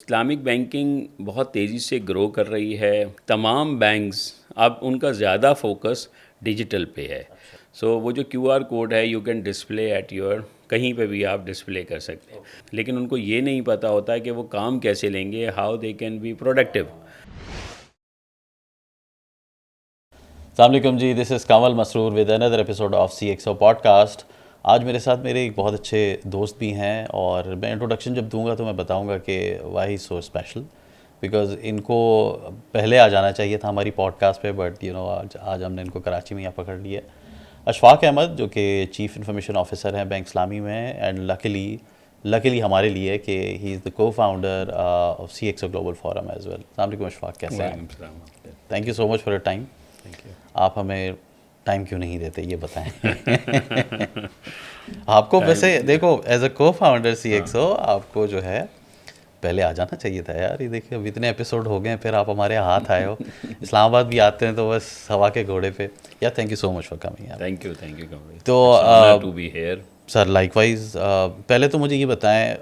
Islamic banking بہت تیزی سے گرو کر رہی ہے. تمام بینکس اب ان کا زیادہ فوکس ڈیجیٹل پہ ہے. سو وہ جو کیو آر کوڈ ہے you can display at your, کہیں پہ بھی آپ ڈسپلے کر سکتے ہیں. لیکن ان کو یہ نہیں پتہ ہوتا ہے کہ وہ کام کیسے لیں گے، how they can be productive. السلام علیکم جی، this is Kamal Masroor with another episode of C X O podcast. آج میرے ساتھ میرے ایک بہت اچھے دوست بھی ہیں، اور میں انٹروڈکشن جب دوں گا تو میں بتاؤں گا کہ وائی سو اسپیشل، بیکاز ان کو پہلے آ جانا چاہیے تھا ہماری پوڈ کاسٹ پہ، بٹ آج ہم نے ان کو کراچی میں یہاں پکڑ لیا. اشفاق احمد جو کہ چیف انفارمیشن آفیسر ہیں بینک اسلامی میں، اینڈ لکیلی ہمارے لیے کہ ہی is the co founder of C X O global forum as well. السلام علیکم اشفاق، کیسے ہیں؟ Thank you so much for your time. آپ ہمیں ٹائم کیوں نہیں دیتے یہ بتائیں. آپ کو ویسے دیکھو ایز اے کو فاؤنڈر سی ایکس او آپ کو جو ہے پہلے آ جانا چاہیے تھا یار. یہ دیکھیے اب اتنے ایپیسوڈ ہو گئے ہیں، پھر آپ ہمارے ہاتھ آئے ہو. اسلام آباد بھی آتے ہیں تو بس ہوا کے گھوڑے پہ. یا thank you so much for coming یار. تھینک یو تو to be here. Sir likewise, پہلے تو مجھے یہ بتائیں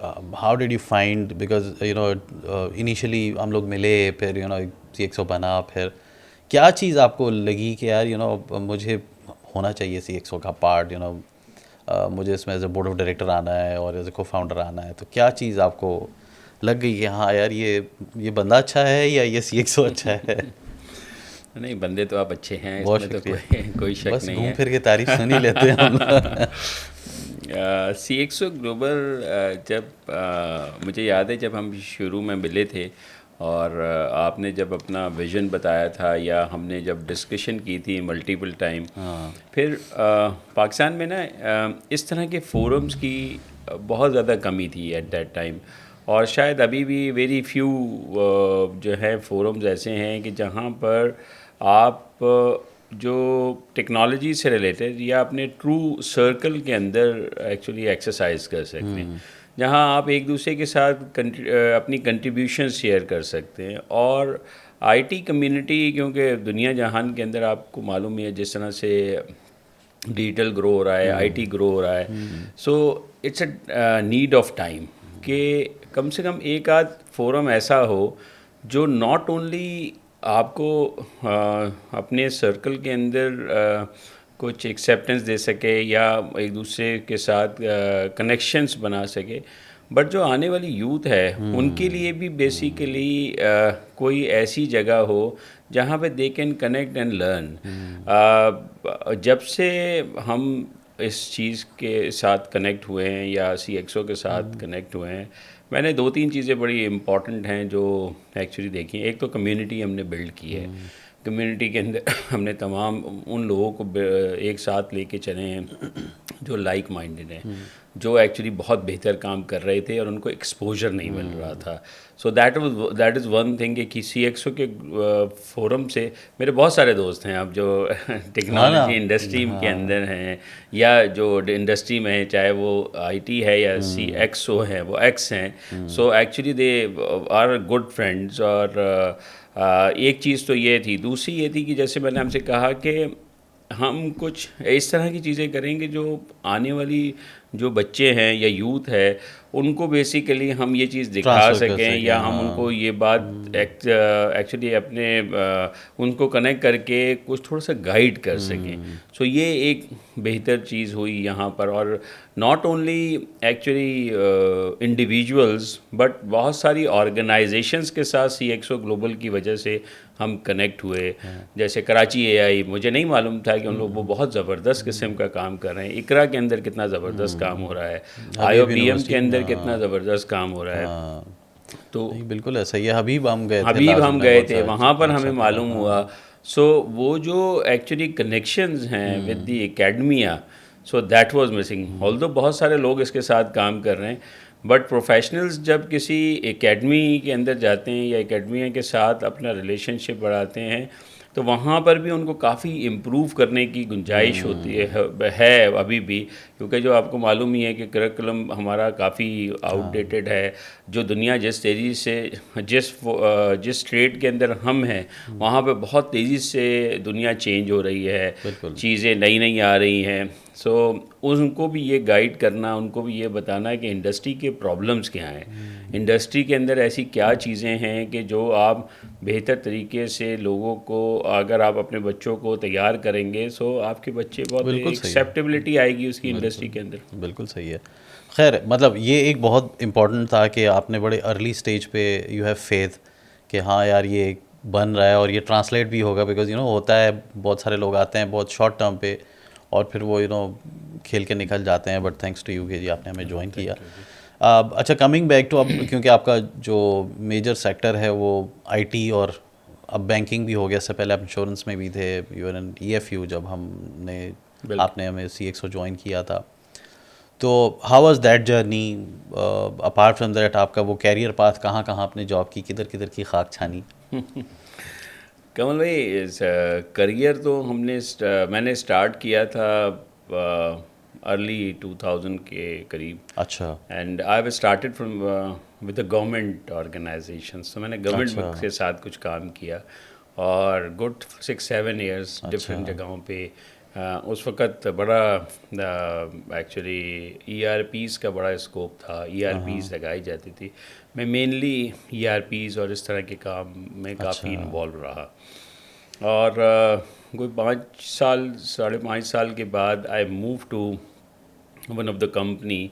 how did you find, because initially ہم لوگ ملے، پھر سی ایکس او بنا، پھر کیا چیز آپ کو لگی کہ یار مجھے ہونا چاہیے سی ایکس او کا پارٹ، مجھے اس میں as a board of director آنا ہے اور ایز اے کو فاؤنڈر آنا ہے. تو کیا چیز آپ کو لگ گئی کہ ہاں یار یہ بندہ اچھا ہے یا یہ سی ایکس او اچھا ہے؟ نہیں، بندے تو آپ اچھے ہیں، اس بہت میں تو شکریہ. کوئی شک بس نہیں گھوم ہے. پھر کے تعریف سن ہی لیتے ہیں ہم. سی ایکس او گلوبل جب مجھے یاد ہے جب ہم شروع میں ملے تھے اور آپ نے جب اپنا ویژن بتایا تھا، یا ہم نے جب ڈسکشن کی تھی ملٹیپل ٹائم، پھر پاکستان میں نا اس طرح کے فورمز کی بہت زیادہ کمی تھی ایٹ دیٹ ٹائم. اور شاید ابھی بھی ویری فیو جو ہے فورمز ایسے ہیں کہ جہاں پر آپ جو ٹیکنالوجی سے ریلیٹڈ یا اپنے ٹرو سرکل کے اندر ایکچولی ایکسرسائز کر سکتے ہیں، جہاں آپ ایک دوسرے کے ساتھ اپنی کنٹریبیوشن شیئر کر سکتے ہیں. اور آئی ٹی کمیونٹی، کیونکہ دنیا جہان کے اندر آپ کو معلوم ہے جس طرح سے ڈیجیٹل گرو ہو رہا ہے، آئی ٹی گرو ہو رہا ہے، so it's a need of time کہ کم سے کم ایک آدھ فورم ایسا ہو جو ناٹ اونلی آپ کو اپنے سرکل کے اندر کچھ ایکسیپٹنس دے سکے یا ایک دوسرے کے ساتھ کنیکشنز بنا سکے، بٹ جو آنے والی یوتھ ہے ان کے لیے بھی بیسیکلی کوئی ایسی جگہ ہو جہاں پہ they can connect and learn. جب سے ہم اس چیز کے ساتھ کنیکٹ ہوئے ہیں یا سی ایکس او کے ساتھ کنیکٹ ہوئے ہیں، میں نے 2-3 چیزیں بڑی امپورٹنٹ ہیں جو ایکچولی دیکھی. ایک تو کمیونٹی ہم نے بلڈ کی ہے. کمیونٹی کے اندر ہم نے تمام ان لوگوں کو ایک ساتھ لے کے چلے ہیں جو لائک مائنڈڈ ہیں، جو ایکچولی بہت بہتر کام کر رہے تھے اور ان کو ایکسپوجر نہیں مل رہا تھا. So that is one thing کہ سی ایکس او کے فورم سے میرے بہت سارے دوست ہیں اب جو ٹیکنالوجی انڈسٹری کے اندر ہیں یا جو انڈسٹری میں ہیں، چاہے وہ آئی ٹی ہے یا سی ایکس او ہیں، وہ ایکس ہیں. So actually they are good friends. اور ایک چیز تو یہ تھی. دوسری یہ تھی کہ جیسے میں نے ہم سے کہا کہ ہم کچھ اس طرح کی چیزیں کریں گے جو آنے والی جو بچے ہیں یا یوتھ ہے ان کو بیسیکلی ہم یہ چیز دکھا سکیں، یا ہم ان کو یہ بات ایکچولی اپنے ان کو کنیکٹ کر کے کچھ تھوڑا سا گائیڈ کر سکیں. سو یہ ایک بہتر چیز ہوئی یہاں پر. اور not only actually individuals but بہت ساری آرگنائزیشنس کے ساتھ سی ایکس او گلوبل کی وجہ سے ہم کنیکٹ ہوئے. جیسے کراچی اے آئی، مجھے نہیں معلوم تھا کہ ان لوگ وہ بہت زبردست قسم کا کام کر رہے ہیں. اقرا کے اندر کتنا زبردست کام ہو رہا ہے، آئی او بی ایم کے اندر کتنا زبردست کام ہو رہا ہے. تو بالکل ایسا ہی ہے. حبیب ہم گئے تھے وہاں پر ہمیں معلوم ہوا. سو وہ جو ایکچولی کنیکشنز ہیں with the academia, so that was missing. آلدو بہت سارے لوگ اس کے ساتھ کام کر رہے ہیں، بٹ پروفیشنلز جب کسی اکیڈمی کے اندر جاتے ہیں یا اکیڈمیا کے ساتھ اپنا ریلیشن شپ بڑھاتے ہیں تو وہاں پر بھی ان کو کافی امپروو کرنے کی گنجائش ہوتی ہے ابھی بھی، کیونکہ جو آپ کو معلوم ہی ہے کہ کریکولم ہمارا کافی آؤٹ ڈیٹڈ ہے. جو دنیا جس تیزی سے جس اسٹریٹ کے اندر ہم ہیں وہاں پہ بہت تیزی سے دنیا چینج ہو رہی ہے, چیزیں نئی نئی آ رہی ہیں. سو ان کو بھی یہ گائیڈ کرنا, ان کو بھی یہ بتانا کہ انڈسٹری کے پرابلمس کیا ہیں, انڈسٹری کے اندر ایسی کیا چیزیں ہیں کہ جو آپ بہتر طریقے سے لوگوں کو, اگر آپ اپنے بچوں کو تیار کریں گے سو آپ کے بچے بہت ایکسیپٹیبلٹی آئے گی اس کی انڈسٹری کے اندر. بالکل صحیح ہے. خیر مطلب یہ ایک بہت امپورٹنٹ تھا کہ آپ نے بڑے ارلی اسٹیج پہ یو ہیو فیتھ کہ ہاں یار یہ بن رہا ہے اور یہ ٹرانسلیٹ بھی ہوگا, بیکاز ہوتا ہے بہت سارے لوگ آتے ہیں بہت شارٹ ٹرم پہ اور پھر وہ کھیل کے نکل جاتے ہیں. بٹ تھینکس ٹو یو کہ جی آپ نے ہمیں جوائن کیا. اچھا کمنگ بیک ٹو اب کیونکہ آپ کا جو میجر سیکٹر ہے وہ آئی ٹی اور اب بینکنگ بھی ہو گیا, اس سے پہلے آپ انشورنس میں بھی تھے, you in E F U جب آپ نے ہمیں CXO جوائن کیا تھا. تو how was that journey apart from that, آپ کا وہ کیریئر پاتھ کہاں کہاں آپ نے جاب کی, کدھر کدھر کی خاک چھانی؟ کمل بھائی کریئر تو میں نے اسٹارٹ کیا تھا ارلی 2000 کے قریب. اچھا. And I have started from with the government organisations. تو میں نے گورنمنٹ کے ساتھ کچھ کام کیا اور گڈ 6-7 ایئرس ڈفرینٹ جگہوں پہ. اس وقت بڑا ایکچولی ERPs کا بڑا اسکوپ تھا, ERPs لگائی جاتی تھی. میں مینلی ERPs اور اس طرح کے کام میں کافی انوالو رہا. اور کوئی 5.5 سال کے بعد I move to one of the company.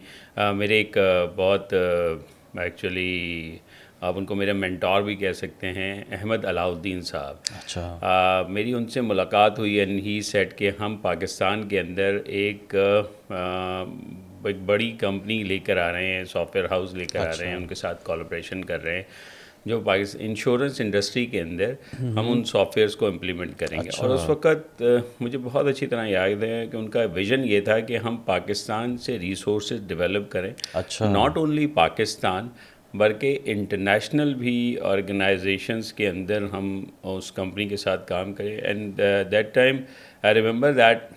میرے ایک بہت ایکچولی آپ ان کو میرے مینٹور بھی کہہ سکتے ہیں, احمد علاؤالدین صاحب. اچھا. میری ان سے ملاقات ہوئی اینڈ ہی سیٹ کہ ہم پاکستان کے اندر ایک بڑی کمپنی لے کر آ رہے ہیں, سافٹ ویئر ہاؤس لے کر آ رہے ہیں, ان کے ساتھ کولیبریشن کر رہے ہیں جو انشورنس انڈسٹری کے اندر ہم ان سافٹ ویئرس کو امپلیمنٹ کریں گے. اور اس وقت مجھے بہت اچھی طرح یاد ہے کہ ان کا ویژن یہ تھا کہ ہم پاکستان سے ریسورسز ڈیولپ کریں, ناٹ اونلی پاکستان بلکہ انٹرنیشنل بھی آرگنائزیشنس کے اندر ہم اس کمپنی کے ساتھ کام کریں. And that time I remember that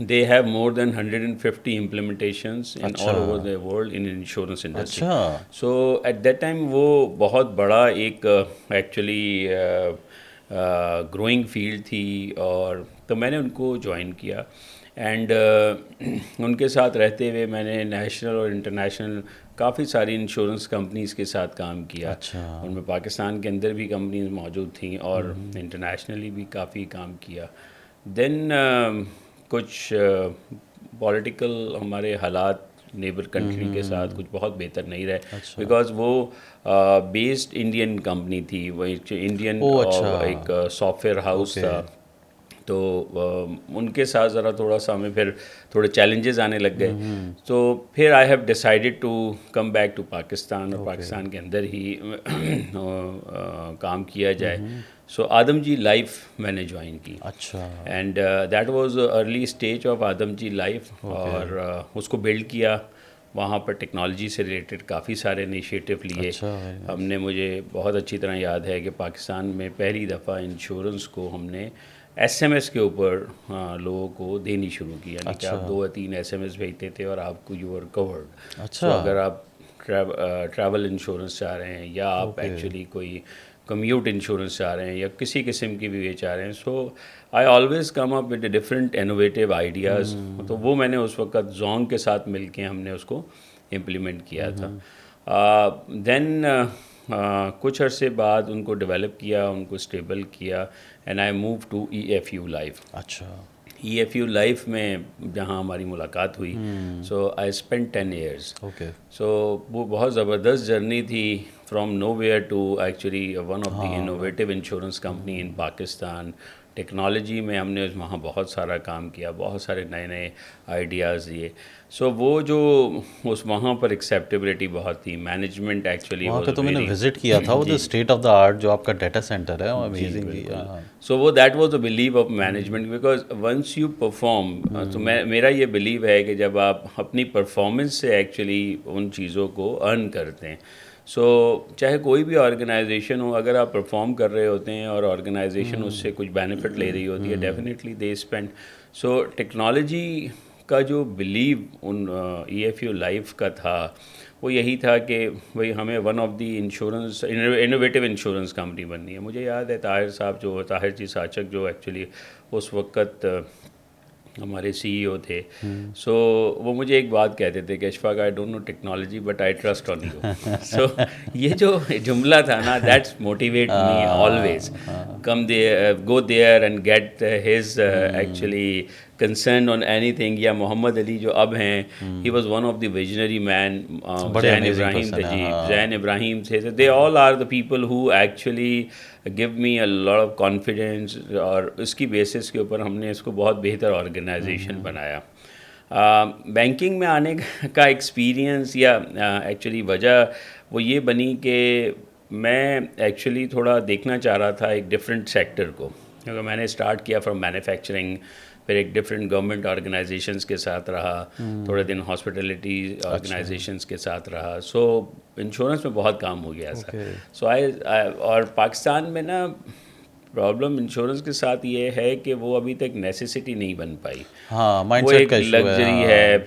they have more than 150 implementations in all over the world in insurance industry. So at that time وہ بہت بڑا ایک ایکچولی گروئنگ فیلڈ تھی. اور تو میں نے ان کو جوائن کیا اینڈ ان کے ساتھ رہتے ہوئے میں نے نیشنل اور انٹرنیشنل کافی ساری انشورنس کمپنیز کے ساتھ کام کیا. ان میں پاکستان کے اندر بھی کمپنیز موجود تھیں اور انٹرنیشنلی بھی کافی کام کیا. دین کچھ پولیٹیکل ہمارے حالات نیبر کنٹری کے ساتھ کچھ بہت بہتر نہیں رہے, بیکاز وہ بیسڈ انڈین کمپنی تھی, وہ انڈین ایک سافٹ ویئر ہاؤس تھا. تو ان کے ساتھ ذرا تھوڑا سا ہمیں پھر تھوڑے چیلنجز آنے لگ گئے. تو پھر I have decided to come back to Pakistan, اور پاکستان کے اندر ہی کام کیا جائے. سو آدم جی لائف میں نے جوائن کی. اچھا. And that was early stage of Adamjee life, اور اس کو بلڈ کیا. وہاں پر ٹیکنالوجی سے ریلیٹڈ کافی سارے انیشیٹو لیے ہم نے. مجھے بہت اچھی طرح یاد ہے کہ پاکستان میں پہلی دفعہ انشورنس کو ہم نے SMS کے اوپر لوگوں کو دینی شروع کی. یعنی کہ آپ 2 یا 3 SMS بھیجتے تھے اور آپ کو یو آر کورڈ. اچھا. اگر آپ ٹریول انشورنس چاہ رہے ہیں یا آپ ایکچولی کوئی کمیوٹ انشورنس چاہ رہے ہیں یا کسی قسم کی بھی چاہ رہے ہیں, so I always come up with different innovative ideas. تو وہ میں نے اس وقت زونگ کے ساتھ مل کے ہم نے اس کو امپلیمنٹ کیا تھا. دین کچھ عرصے بعد ان کو ڈیولپ کیا, ان کو اسٹیبل کیا, and I move to EFU life. اچھا. EFU لائف میں جہاں ہماری ملاقات ہوئی, so I spend 10 years. Okay. So وہ بہت زبردست جرنی تھی, from nowhere to actually one of the innovative insurance company in Pakistan. Technology میں ہم نے وہاں بہت سارا کام کیا, بہت سارے نئے نئے آئیڈیاز دیے. سو وہ جو وہاں پر ایکسیپٹیبلٹی بہت تھی. مینجمنٹ ایکچولی وہاں کا تو میں نے وزٹ کیا تھا, وہ اسٹیٹ آف دا آرٹ جو آپ کا ڈیٹا سینٹر ہے, امیزنگ. سو وہ that was a blue of management, because once you perform, تو میرا یہ بلیو ہے کہ جب آپ اپنی پرفارمنس سے ایکچولی ان چیزوں کو ارن کرتے ہیں, سو چاہے کوئی بھی آرگنائزیشن ہو, اگر آپ پرفارم کر رہے ہوتے ہیں اور آرگنائزیشن اس سے کچھ بینیفٹ لے رہی ہوتی ہے, definitely they spend. So technology کا جو بلیو ان EFU لائف کا تھا وہ یہی تھا کہ بھائی ہمیں one of the insurance innovative insurance company بننی ہے. مجھے یاد ہے طاہر صاحب جو طاہر جی ساچک جو ایکچولی اس وقت ہمارے CEO تھے, سو وہ مجھے ایک بات کہتے تھے کہ Ashfaq I don't know technology but I trust on you. So یہ جو جملہ تھا نا, that's motivate me always. Come there, go there and get his actually concerned on anything. یا محمد علی جو اب ہیں, he was one of the visionary man. زین ابراہیم تھے جی, زین ابراہیم تھے. they all are the people who actually give me a lot of confidence, اور اس کی basis کے اوپر ہم نے اس کو بہت بہتر آرگنائزیشن بنایا. بینکنگ میں آنے کا ایکسپیرینس یا ایکچولی وجہ وہ یہ بنی کہ میں ایکچولی تھوڑا دیکھنا چاہ رہا تھا ایک ڈفرینٹ سیکٹر کو, کیونکہ میں نے اسٹارٹ کیا فرام مینوفیکچرنگ, پھر ایک ڈفرینٹ گورنمنٹ آرگنائزیشنس کے ساتھ رہا, تھوڑے دن ہاسپٹیلٹی آرگنائزیشنس کے ساتھ رہا. سو انشورنس میں بہت کام ہو گیا تھا. سو اور پاکستان میں نا پرابلم انشورنس کے ساتھ یہ ہے کہ وہ ابھی تک نیسیسٹی نہیں بن پائی. وہ ایک لگژری ہے.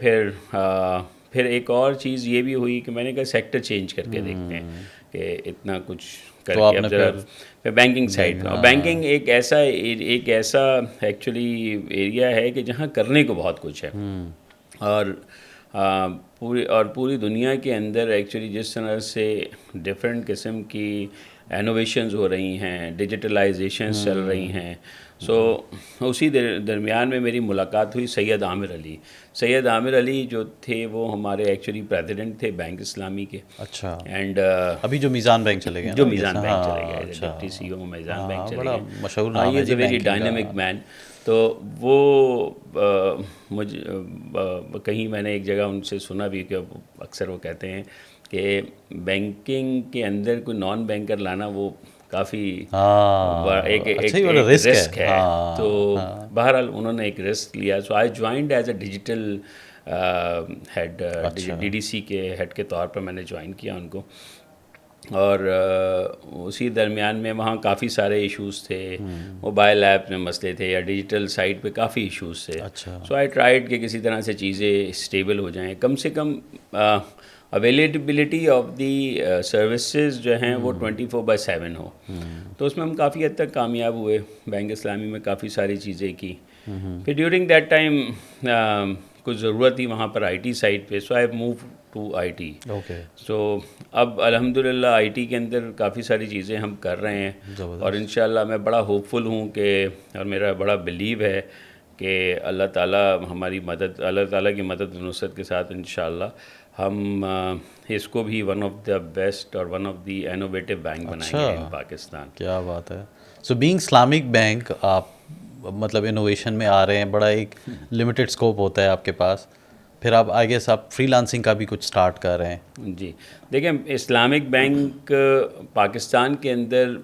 پھر ایک اور چیز یہ بھی ہوئی کہ میں نے کہا سیکٹر چینج کر کے دیکھتے ہیں کہ اتنا کچھ کر کے. اب ذرا بینکنگ سائڈ, بینکنگ ایک ایسا ایکچولی ایریا ہے کہ جہاں کرنے کو بہت کچھ ہے, اور پوری دنیا کے اندر ایکچولی جس طرح سے ڈفرینٹ قسم کی انوویشنز ہو رہی ہیں, ڈیجیٹلائزیشنز چل رہی ہیں. سو اسی درمیان میں میری ملاقات ہوئی سید عامر علی. سید عامر علی جو تھے وہ ہمارے ایکچولی پریزیڈنٹ تھے بینک اسلامی کے. اچھا. اینڈ ابھی جو میزان بینک چلے گئے, جو میزان بینک چلے گئے, ڈپٹی CEO میزان بینک چلے گئے, مشہور نام ہے, یہ ویری ڈائنامک مین. تو وہ مجھے کہیں میں نے ایک جگہ ان سے سنا بھی کہ اکثر وہ کہتے ہیں کہ بینکنگ کے اندر کوئی نان بینکر لانا وہ کافی ایک رسک ہے. تو بہرحال انہوں نے ایک رسک لیا. So I joined as a digital head, DDC کے ہیڈ کے طور پر میں نے جوائن کیا ان کو. اور اسی درمیان میں وہاں کافی سارے ایشوز تھے, موبائل ایپ میں مسئلے تھے یا ڈیجیٹل سائٹ پہ کافی ایشوز تھے. سو آئی ٹرائیڈ کہ کسی طرح سے چیزیں اسٹیبل ہو جائیں, کم سے کم اویلیبلٹی آف دی سروسز جو ہیں وہ 24/7 ہو. تو اس میں ہم کافی حد تک کامیاب ہوئے. بینک اسلامی میں کافی ساری چیزیں کی. پھر ڈیورنگ دیٹ ٹائم کچھ ضرورت تھی وہاں پر IT سائٹ پہ. سو آئی موو ٹو IT. سو اب الحمدللہ IT کے اندر کافی ساری چیزیں ہم کر رہے ہیں, اور انشاءاللہ میں بڑا ہوپ فل ہوں کہ, اور میرا بڑا بلیو ہے کہ اللہ تعالیٰ کی مدد و نصرت کے ساتھ انشاءاللہ ہم اس کو بھی ون آف دا بیسٹ اور one of the innovative bank بنائیں گے ان پاکستان. کیا بات ہے. سو بینگ اسلامک بینک, آپ مطلب انوویشن میں آ رہے ہیں, بڑا ایک لمیٹڈ اسکوپ ہوتا ہے آپ کے پاس, پھر آپ آگے سے آپ فری لانسنگ کا بھی کچھ اسٹارٹ کر رہے ہیں. جی دیکھیں, اسلامک بینک پاکستان کے اندر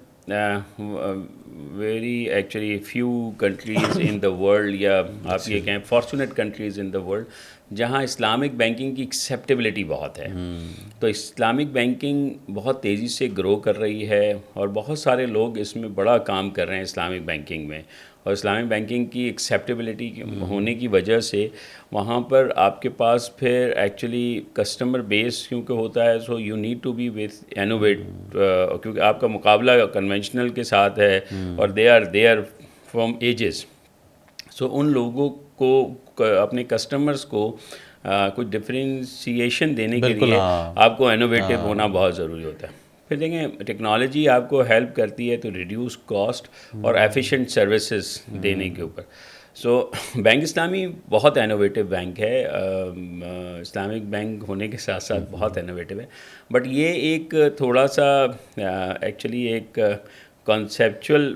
very actually few countries in the world, یا آپ یہ کہیں fortunate countries in the world جہاں اسلامک بینکنگ کی ایکسیپٹیبلٹی بہت ہے. تو اسلامک بینکنگ بہت تیزی سے گرو کر رہی ہے, اور بہت سارے لوگ اس میں بڑا کام کر رہے ہیں اسلامک بینکنگ میں. اور اسلامک بینکنگ کی ایکسیپٹیبلٹی ہونے کی وجہ سے وہاں پر آپ کے پاس پھر ایکچولی کسٹمر بیس کیونکہ ہوتا ہے, so you need to be with innovate, کیونکہ آپ کا مقابلہ کنونشنل کے ساتھ ہے, اور they are from ages. So ان لوگوں کو اپنے کسٹمرز کو کچھ ڈفرینسیشن دینے کے لیے آپ کو انوویٹیو ہونا بہت ضروری ہوتا ہے. پھر دیکھیں ٹیکنالوجی آپ کو ہیلپ کرتی ہے تو ریڈیوس کاسٹ اور ایفیشینٹ سروسز دینے کے اوپر. سو بینک اسلامی بہت انوویٹیو بینک ہے, اسلامک بینک ہونے کے ساتھ ساتھ بہت انوویٹیو ہے. بٹ یہ ایک تھوڑا سا ایکچولی ایک کانسیپچول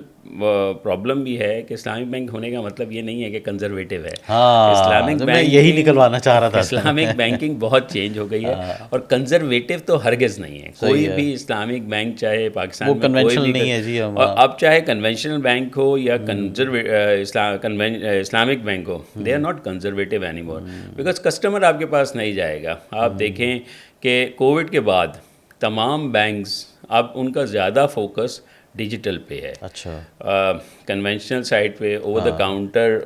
پرابلم بھی ہے کہ اسلامک بینک ہونے کا مطلب یہ نہیں ہے کہ کنزرویٹو ہے. اسلامک بینک یہی نکلوانا چاہ رہا تھا. اسلامک بینکنگ بہت چینج ہو گئی ہے, اور کنزرویٹو تو ہرگز نہیں ہے. کوئی بھی اسلامک بینک چاہے پاکستان میں کوئی بھی, اور اب چاہے کنونشنل بینک ہو یا اسلامک بینک ہو, they are not conservative anymore, because customer آپ کے پاس نہیں جائے گا. آپ دیکھیں کہ کووڈ کے بعد تمام بینکس اب ان کا زیادہ فوکس ڈیجیٹل پے ہے. اچھا کنونشنل سائٹ پہ اوور دا کاؤنٹر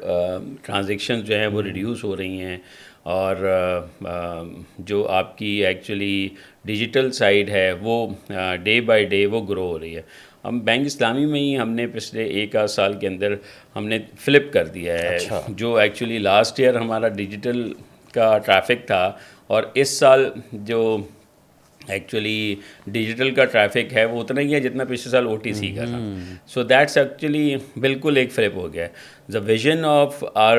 ٹرانزیکشنز جو ہیں وہ ریڈیوس ہو رہی ہیں, اور جو آپ کی ایکچولی ڈیجیٹل سائڈ ہے وہ ڈے بائی ڈے وہ گرو ہو رہی ہے. ہم بینک اسلامی میں ہی ہم نے پچھلے 1 سال کے اندر ہم نے فلپ کر دیا ہے. جو ایکچولی لاسٹ ایئر ہمارا ڈیجیٹل کا ٹریفک تھا, اور اس سال جو ایکچولی ڈیجیٹل کا ٹریفک ہے وہ اتنا ہی ہے جتنا پچھلے سال OTC کا تھا. سو دیٹس ایکچولی بالکل ایک فلپ ہو گیا ہے. دا ویژن آف آر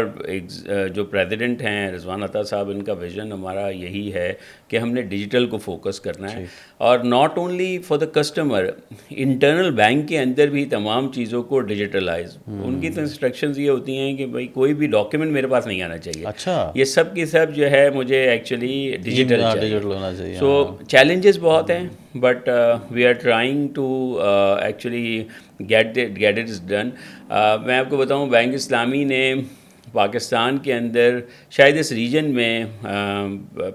جو پریزیڈنٹ ہیں رضوان عطا صاحب, ان کا ویژن ہمارا یہی ہے کہ ہم نے ڈیجیٹل کو فوکس کرنا ہے, اور not only for the customer, internal bank کے اندر بھی تمام چیزوں کو ڈیجیٹلائز. ان کی تو انسٹرکشنز یہ ہوتی ہیں کہ بھائی کوئی بھی ڈاکیومنٹ میرے پاس نہیں آنا چاہیے. اچھا یہ سب کی سب جو ہے مجھے ایکچولی ڈیجیٹل ہونا چاہیے. سو چیلنجز بہت ہیں, but we are trying to actually get it done. میں آپ کو بتاؤں, بینک اسلامی نے پاکستان کے اندر شاید اس ریجن میں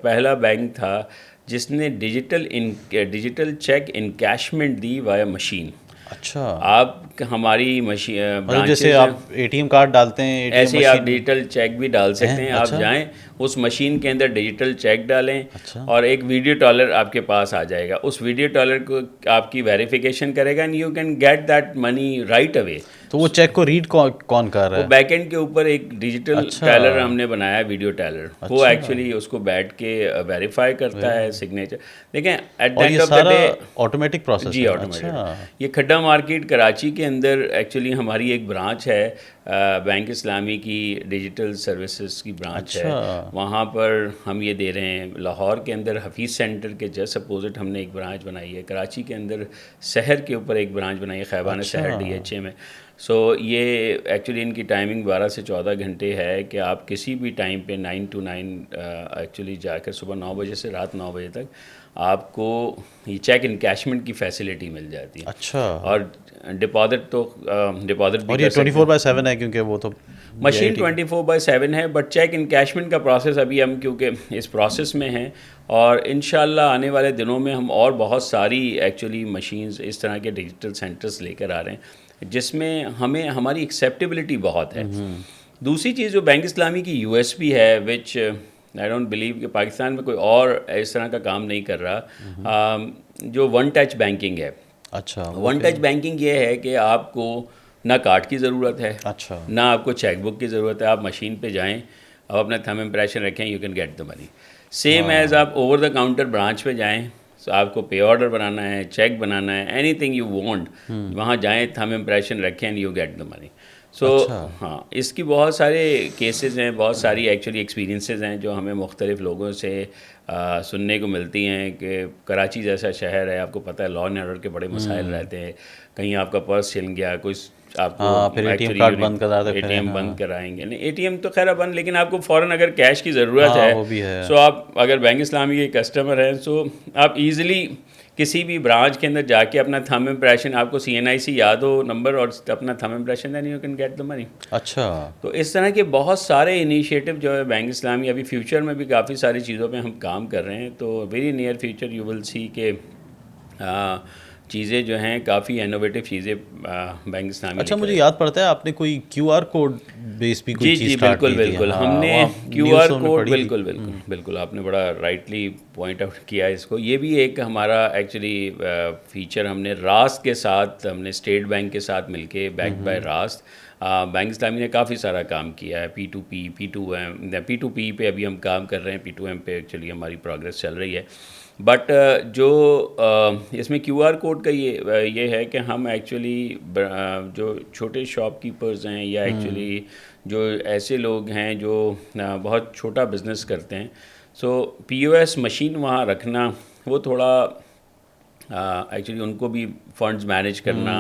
پہلا بینک تھا جس نے ڈیجیٹل چیک انکیشمنٹ دی وایا مشین. اچھا آپ ہماری مشین جیسے آپ ATM کارڈ ڈالتے ہیں ایسے ہی آپ ڈیجیٹل چیک بھی ڈال سکتے ہیں. آپ جائیں اس مشین کے اندر ڈیجیٹل چیک ڈالیں, اور ایک ویڈیو ٹالر آپ کے پاس آ جائے گا. اس ویڈیو ٹالر کو آپ کی ویریفیکیشن کرے گا, and you can get that money right away. تو وہ چیک کو ریڈ کون کر رہا ہے؟ وہ بیک اینڈ کے اوپر ایک ڈیجیٹل ٹیلر ہم نے بنایا, ویڈیو ٹیلر. وہ ایکچولی اس کو بیٹھ کے ویریفائی کرتا ہے سگنیچر. دیکھیں at the end of the day automatic process. جی آٹومیٹک. یہ کھڈا مارکیٹ کراچی کے اندر ایکچولی ہماری ایک برانچ ہے, بینک اسلامی کی ڈیجیٹل سروسز کی برانچ ہے. وہاں پر ہم یہ دے رہے ہیں. لاہور کے اندر حفیظ سینٹر کے جسٹ اپوزٹ ہم نے ایک برانچ بنائی ہے. کراچی کے اندر شہر کے اوپر ایک برانچ بنائی ہے, خیبان شہر DHA میں. سو یہ ایکچولی ان کی ٹائمنگ 12 سے 14 گھنٹے ہے کہ آپ کسی بھی ٹائم پہ 9 to 9 ایکچولی جا کر صبح 9 بجے سے رات 9 بجے تک آپ کو یہ چیک انکیشمنٹ کی فیسلٹی مل جاتی ہے. اچھا. اور ڈپازٹ بھی, اور یہ 24/7 ہے کیونکہ وہ تو مشین 24/7 ہے, بٹ چیک انکیشمنٹ کا پروسیس ابھی ہم کیونکہ اس پروسیس میں ہیں, اور انشاءاللہ آنے والے دنوں میں ہم اور بہت ساری ایکچولی مشینز اس طرح کے ڈیجیٹل سینٹرز لے کر آ رہے ہیں جس میں ہماری ایکسیپٹیبلٹی بہت ہے. دوسری چیز جو بینک اسلامی کی USP ہے, وچ آئی ڈونٹ بلیو کہ پاکستان میں کوئی اور اس طرح کا کام نہیں کر رہا, جو ون ٹچ بینکنگ ہے. اچھا. ون ٹچ بینکنگ یہ ہے کہ آپ کو نہ کارڈ کی ضرورت ہے, اچھا, نہ آپ کو چیک بک کی ضرورت ہے. آپ مشین پہ جائیں, آپ اپنا تھم امپریشن رکھیں, you can get the money. Same as آپ اوور دا کاؤنٹر برانچ پہ جائیں, آپ کو پے آرڈر بنانا ہے, چیک بنانا ہے, اینی تھنگ یو وانٹ, وہاں جائیں, تھم امپریشن رکھیں, اینڈ یو گیٹ دا منی. سو ہاں, اس کی بہت سارے کیسز ہیں, بہت ساری ایکچولی ایکسپیرینسز ہیں جو ہمیں مختلف لوگوں سے سننے کو ملتی ہیں کہ کراچی جیسا شہر ہے, آپ کو پتہ ہے لا اینڈ آرڈر کے بڑے مسائل رہتے ہیں. کہیں آپ کا پرس چھن گیا, کوئی آپ کو ATM بند کرائیں گے. نہیں, ATM تو خیر بند, لیکن آپ کو فوراً اگر کیش کی ضرورت ہے, سو آپ اگر بینک اسلامی کے کسٹمر ہیں, سو آپ ایزیلی کسی بھی برانچ کے اندر جا کے اپنا تھم امپریشن, آپ کو CNIC یاد ہو نمبر, اور اپنا thumb impression, then you can get the money. اچھا. تو اس طرح کے بہت سارے انیشیٹو جو ہے بینک اسلامی, ابھی فیوچر میں بھی کافی ساری چیزوں پہ ہم کام کر رہے ہیں. تو very near future you will see کہ چیزیں جو ہیں کافی انوویٹو چیزیں بینک اسلامی. اچھا, مجھے یاد پڑتا ہے آپ نے کوئی QR کوڈ بیس بھی کوئی چیز اسٹارٹ کی تھی. بالکل ہم نے QR کوڈ, بالکل آپ نے بڑا رائٹلی پوائنٹ آؤٹ کیا اس کو. یہ بھی ایک ہمارا ایکچولی فیچر ہم نے راست کے ساتھ, ہم نے اسٹیٹ بینک کے ساتھ مل کے, بیکڈ بائی راست, بینک اسلامی نے کافی سارا کام کیا ہے. P2P, P2P پہ ابھی ہم کام کر رہے ہیں, P2M پہ ایکچولی ہماری پروگرس چل رہی ہے. بٹ جو اس میں QR کوڈ کا یہ ہے کہ ہم ایکچولی جو چھوٹے شاپ کیپرز ہیں, یا ایکچولی جو ایسے لوگ ہیں جو بہت چھوٹا بزنس کرتے ہیں, سو POS مشین وہاں رکھنا وہ تھوڑا ایکچولی ان کو بھی فنڈز مینیج کرنا,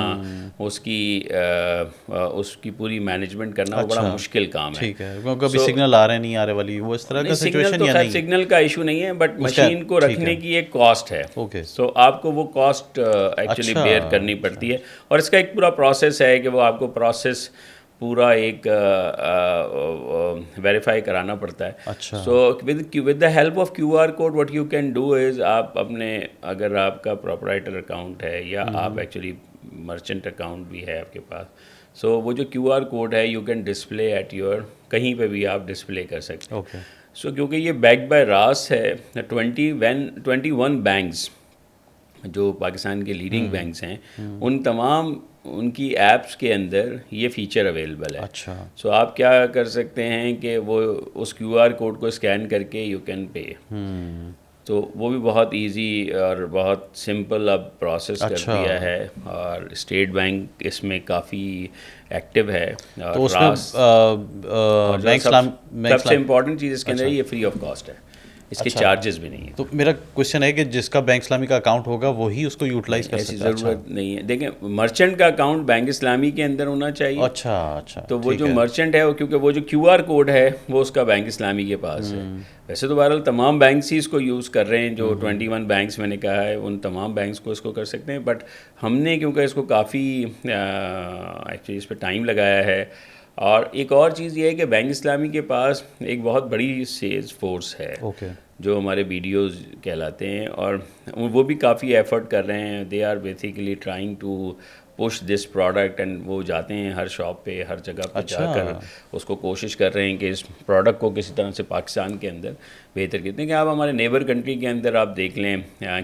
اس کی پوری مینجمنٹ کرنا وہ بڑا مشکل کام ہے. ٹھیک ہے, کبھی سگنل آ رہے نہیں آ رہے والی وہ اس طرح کا سچویشن یا نہیں؟ سگنل کا ایشو نہیں ہے, بٹ مشین کو رکھنے کی ایک کاسٹ ہے. سو آپ کو وہ کاسٹ ایکچولی بیئر کرنی پڑتی ہے, اور اس کا ایک پورا پروسیس ہے کہ وہ آپ کو پروسیس پورا ایک ویریفائی کرانا پڑتا ہے. So with the help of QR code what you can do is, آپ اپنے, اگر آپ کا پروپرائٹر اکاؤنٹ ہے یا آپ ایکچولی مرچنٹ اکاؤنٹ بھی ہے آپ کے پاس. سو وہ جو QR کوڈ ہے you can display at your, کہیں پہ بھی آپ ڈسپلے کر سکتے ہیں. اوکے. سو کیونکہ یہ بیکڈ بائی راس ہے, 21 بینکس جو پاکستان کے لیڈنگ بینکس ہیں ان تمام ان کی ایپس کے اندر یہ فیچر اویلیبل ہے. اچھا. سو آپ کیا کر سکتے ہیں کہ وہ اس QR کوڈ کو اسکین کر کے یو کین پے. تو وہ بھی بہت ایزی اور بہت سمپل اب پروسیس کر دیا ہے, اور اسٹیٹ بینک اس میں کافی ایکٹیو ہے. تو اس میں سب سے امپورٹنٹ چیز اس کے اندر یہ فری آف کاسٹ ہے, اس کے چارجز بھی نہیں ہیں. تو میرا کوشچن ہے کہ جس کا بینک اسلامی کا اکاؤنٹ ہوگا وہی اس کو یوٹیلائز کر سکتا ہے. ایسی ضرورت نہیں ہے. دیکھیں مرچنٹ کا اکاؤنٹ بینک اسلامی کے اندر ہونا چاہیے. اچھا. تو وہ جو مرچنٹ ہے کیونکہ وہ جو QR کوڈ ہے وہ اس کا بینک اسلامی کے پاس ہے. ویسے تو بہرحال تمام بینکس ہی اس کو یوز کر رہے ہیں, جو 21 بینکس میں نے کہا ہے ان تمام بینکس کو اس کو کر سکتے ہیں. بٹ ہم نے کیونکہ اس کو کافی ایکچولی اس پہ ٹائم لگایا ہے. اور ایک اور چیز یہ ہے کہ بینک اسلامی کے پاس ایک بہت بڑی سیلز فورس ہے جو ہمارے BDOs کہلاتے ہیں, اور وہ بھی کافی ایفرٹ کر رہے ہیں. They are basically trying to push this product, and وہ جاتے ہیں ہر شاپ پہ, ہر جگہ پہ جا کر اس کو کوشش کر رہے ہیں کہ اس پروڈکٹ کو کسی طرح سے پاکستان کے اندر بہتر کرتے ہیں. کہ آپ ہمارے نیبر کنٹری کے اندر آپ دیکھ لیں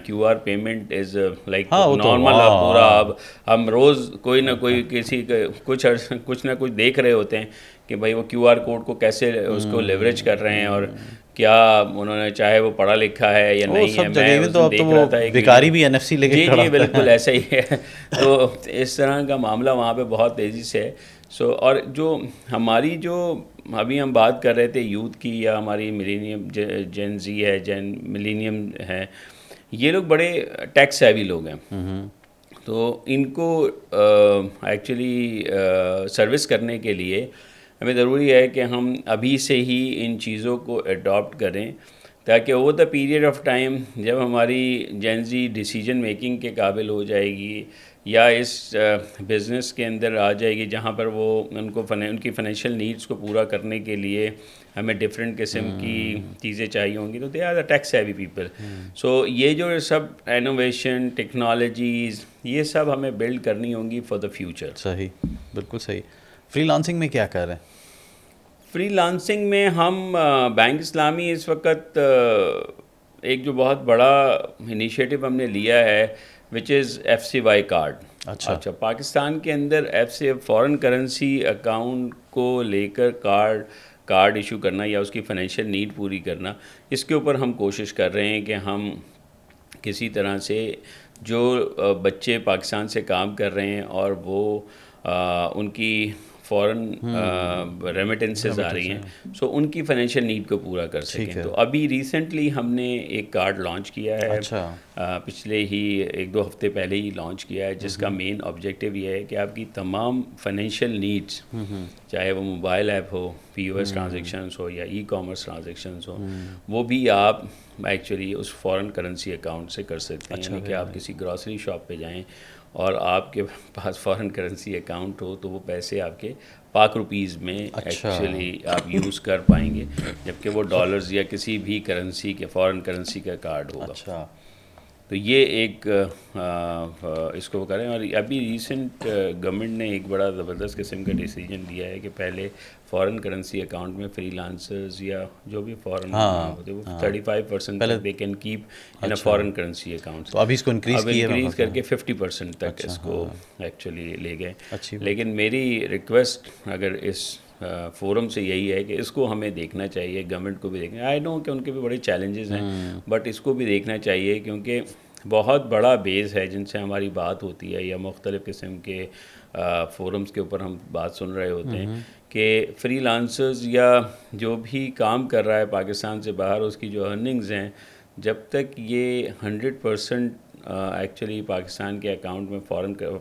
QR payment is like normal. آپ پورا ہم روز کوئی نہ کوئی کسی کچھ نہ کچھ دیکھ رہے ہوتے ہیں کہ بھائی وہ QR کوڈ کو کیسے اس کو لیوریج کر رہے ہیں, اور کیا انہوں نے, چاہے وہ پڑھا لکھا ہے یا نہیں ہے. میں دیکھ رہا تھا بیکاری بھی NFC لے کے جی بالکل ایسا ہی ہے. تو اس طرح کا معاملہ وہاں پہ بہت تیزی سے ہے. سو اور جو ہماری جو ابھی ہم بات کر رہے تھے یوتھ کی, یا ہماری ملینیم جین زی ہے, ملینیم ہے, یہ لوگ بڑے ٹیک سیوی لوگ ہیں. تو ان کو ایکچولی سروس کرنے کے لیے ہمیں ضروری ہے کہ ہم ابھی سے ہی ان چیزوں کو اڈاپٹ کریں, تاکہ over the period of time جب ہماری جین زی ڈیسیجن میکنگ کے قابل ہو جائے گی, یا اس بزنس کے اندر آ جائے گی جہاں پر وہ ان کی فائنینشیل نیڈس کو پورا کرنے کے لیے ہمیں ڈفرینٹ قسم کی چیزیں چاہیے ہوں گی, تو they are the tech savvy people. So یہ جو سب انوویشن ٹیکنالوجیز یہ سب ہمیں بلڈ کرنی ہوں گی فار دا فیوچر. صحیح, بالکل صحیح. فری لانسنگ میں کیا کر رہے ہیں؟ فری لانسنگ میں ہم بینک اسلامی اس وقت ایک جو بہت بڑا انیشیٹو ہم نے لیا ہے وچ از FCY کارڈ. اچھا, پاکستان کے اندر فارن کرنسی اکاؤنٹ کو لے کر کارڈ ایشو کرنا یا اس کی فائنینشیل نیڈ پوری کرنا, اس کے اوپر ہم کوشش کر رہے ہیں کہ ہم کسی طرح سے جو بچے پاکستان سے کام کر رہے ہیں اور وہ ان کی فورن ریمیٹنسز آ رہی ہیں, سو ان کی فائنینشیل نیڈ کو پورا کر سکیں. تو ابھی ریسنٹلی ہم نے ایک کارڈ لانچ کیا ہے, پچھلے ہی 1-2 ہفتے پہلے ہی لانچ کیا ہے, جس کا مین آبجیکٹیو یہ ہے کہ آپ کی تمام فائنینشیل نیڈس, چاہے وہ موبائل ایپ ہو, POS ٹرانزیکشنز ہو, یا ای کامرس ٹرانزیکشنز ہو, وہ بھی آپ ایکچولی اس فارن کرنسی اکاؤنٹ سے کر سکتے ہیں. یعنی کہ آپ کسی گراسری شاپ پہ جائیں اور آپ کے پاس فارن کرنسی اکاؤنٹ ہو تو وہ پیسے آپ کے پاک روپیز میں ایکچولی آپ یوز کر پائیں گے, جبکہ وہ ڈالرز یا کسی بھی کرنسی کے فارن کرنسی کا کارڈ ہوگا. تو یہ ایک اس کو کریں. اور ابھی ریسنٹ گورنمنٹ نے ایک بڑا زبردست قسم کا ڈیسیجن لیا ہے کہ پہلے فارن کرنسی اکاؤنٹ میں فری لانسرز یا جو بھی فارن ہوتے وہ 35% تک they can keep in a foreign currency account. تو ابھی اس کو انکریز کر کے 50% تک اس کو ایکچولی لے گئے. لیکن میری ریکویسٹ اگر اس فورم سے یہی ہے کہ اس کو ہمیں دیکھنا چاہیے, گورنمنٹ کو بھی دیکھنا. آئی نو کہ ان کے بھی بڑے چیلنجز ہیں, بٹ اس کو بھی دیکھنا چاہیے کیونکہ بہت بڑا بیس ہے جن سے ہماری بات ہوتی ہے, یا مختلف قسم کے فورمز کے اوپر ہم بات سن رہے ہوتے ہیں کہ فری لانسرز یا جو بھی کام کر رہا ہے پاکستان سے باہر, اس کی جو ارننگز ہیں, جب تک یہ 100% ایکچولی پاکستان کے اکاؤنٹ میں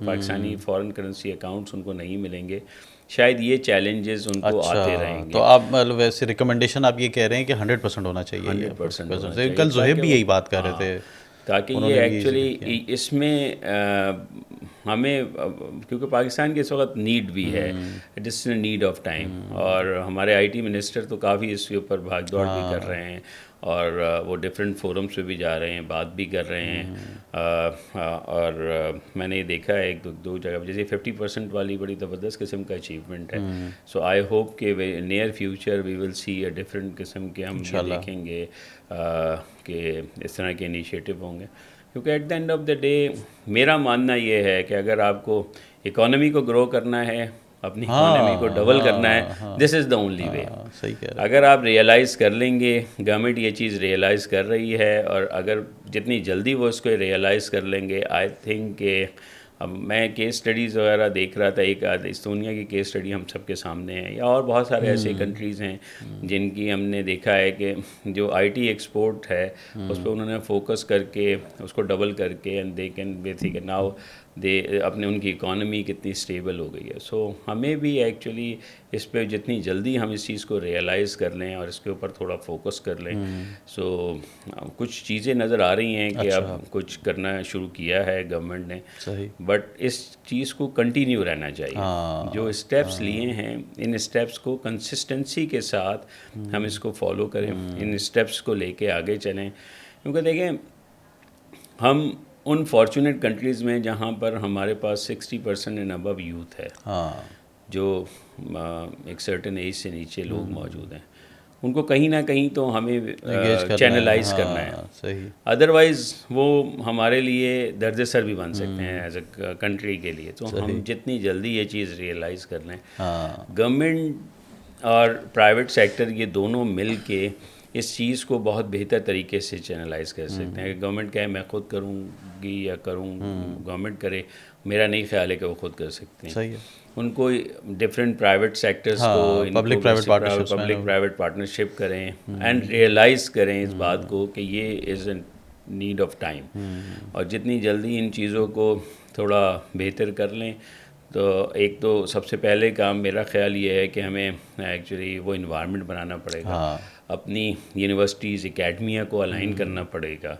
Pakistani foreign currency accounts in کو نہیں ملیں گے, شاید یہ چیلنجز ان کو آتے رہیں گے. تو آپ مطلب ویسے ریکمنڈیشن آپ یہ کہہ رہے ہیں کہ 100% ہونا چاہیے. 100% کل زہیب بھی یہی بات کر رہے تھے, تاکہ یہ ایکچولی اس میں ہمیں کیونکہ پاکستان کے اس وقت نیڈ بھی ہے، it is a need of time, اور ہمارے آئی ٹی منسٹر تو کافی اس کے اوپر بھاگ دوڑ بھی کر رہے ہیں، اور وہ ڈفرینٹ فورمس پہ بھی جا رہے ہیں، بات بھی کر رہے ہیں، اور میں نے یہ دیکھا ہے ایک دو جگہ پہ، جیسے 50% والی بڑی زبردست قسم کا اچیومنٹ ہے. سو آئی ہوپ کہ near future we will see a different قسم کے ہم یہ دیکھیں گے کہ اس طرح کے انیشیٹو ہوں گے، کیونکہ at the end of the day میرا ماننا یہ ہے کہ اگر آپ کو اکانومی کو گرو کرنا ہے، اپنی اکانومی کو ڈبل کرنا ہے، دس از دا اونلی وے. صحیح کہہ رہے اگر آپ ریئلائز کر لیں گے، گورنمنٹ یہ چیز ریئلائز کر رہی ہے، اور اگر جتنی جلدی وہ اس کو ریئلائز کر لیں گے، آئی تھنک کہ اب میں کیس اسٹڈیز وغیرہ دیکھ رہا تھا، ایک استونیا کی کیس اسٹڈی ہم سب کے سامنے ہے، یا اور بہت سارے ایسے کنٹریز ہیں جن کی ہم نے دیکھا ہے کہ جو آئی ٹی ایکسپورٹ ہے اس پہ انہوں نے فوکس کر کے اس کو ڈبل کر کے and they can basic now اپنے ان کی اکانومی کتنی اسٹیبل ہو گئی ہے. سو ہمیں بھی ایکچولی اس پہ جتنی جلدی ہم اس چیز کو ریئلائز کر لیں اور اس کے اوپر تھوڑا فوکس کر لیں. سو کچھ چیزیں نظر آ رہی ہیں کہ اب کچھ کرنا شروع کیا ہے گورنمنٹ نے، صحیح، بٹ اس چیز کو کنٹینیو رہنا چاہیے. جو اسٹیپس لیے ہیں ان اسٹیپس کو کنسسٹنسی کے ساتھ ہم اس کو فالو کریں، ان اسٹیپس کو لے کے آگے چلیں. کیونکہ دیکھیں ہم ان فارچونیٹ کنٹریز میں جہاں پر ہمارے پاس 60% اینڈ ابو یوتھ ہے، جو ایک سرٹن ایج سے نیچے لوگ موجود ہیں، ان کو کہیں نہ کہیں تو ہمیں چینلائز کرنا ہے. صحیح، ادروائز وہ ہمارے لیے درد سر بھی بن سکتے ہیں ایز اے کنٹری کے لیے. تو ہم جتنی جلدی یہ چیز ریئلائز کر لیں، گورنمنٹ اور پرائیویٹ سیکٹر یہ دونوں مل کے اس چیز کو بہت بہتر طریقے سے چینلائز کر سکتے ہیں. گورنمنٹ کہے میں خود کروں گی یا کروں، گورنمنٹ کرے، میرا نہیں خیال ہے کہ وہ خود کر سکتے ہیں. صحیح ہے. ان کو ڈفرینٹ پرائیویٹ سیکٹرز کو پبلک پرائیویٹ پارٹنرشپ کریں اینڈ ریئلائز کریں اس بات کو کہ یہ از اے نیڈ آف ٹائم. اور جتنی جلدی ان چیزوں کو تھوڑا بہتر کر لیں، تو ایک تو سب سے پہلے کام میرا خیال یہ ہے کہ ہمیں ایکچولی وہ انوائرمنٹ بنانا پڑے گا، اپنی یونیورسٹیز اکیڈمیا کو الائن کرنا پڑے گا.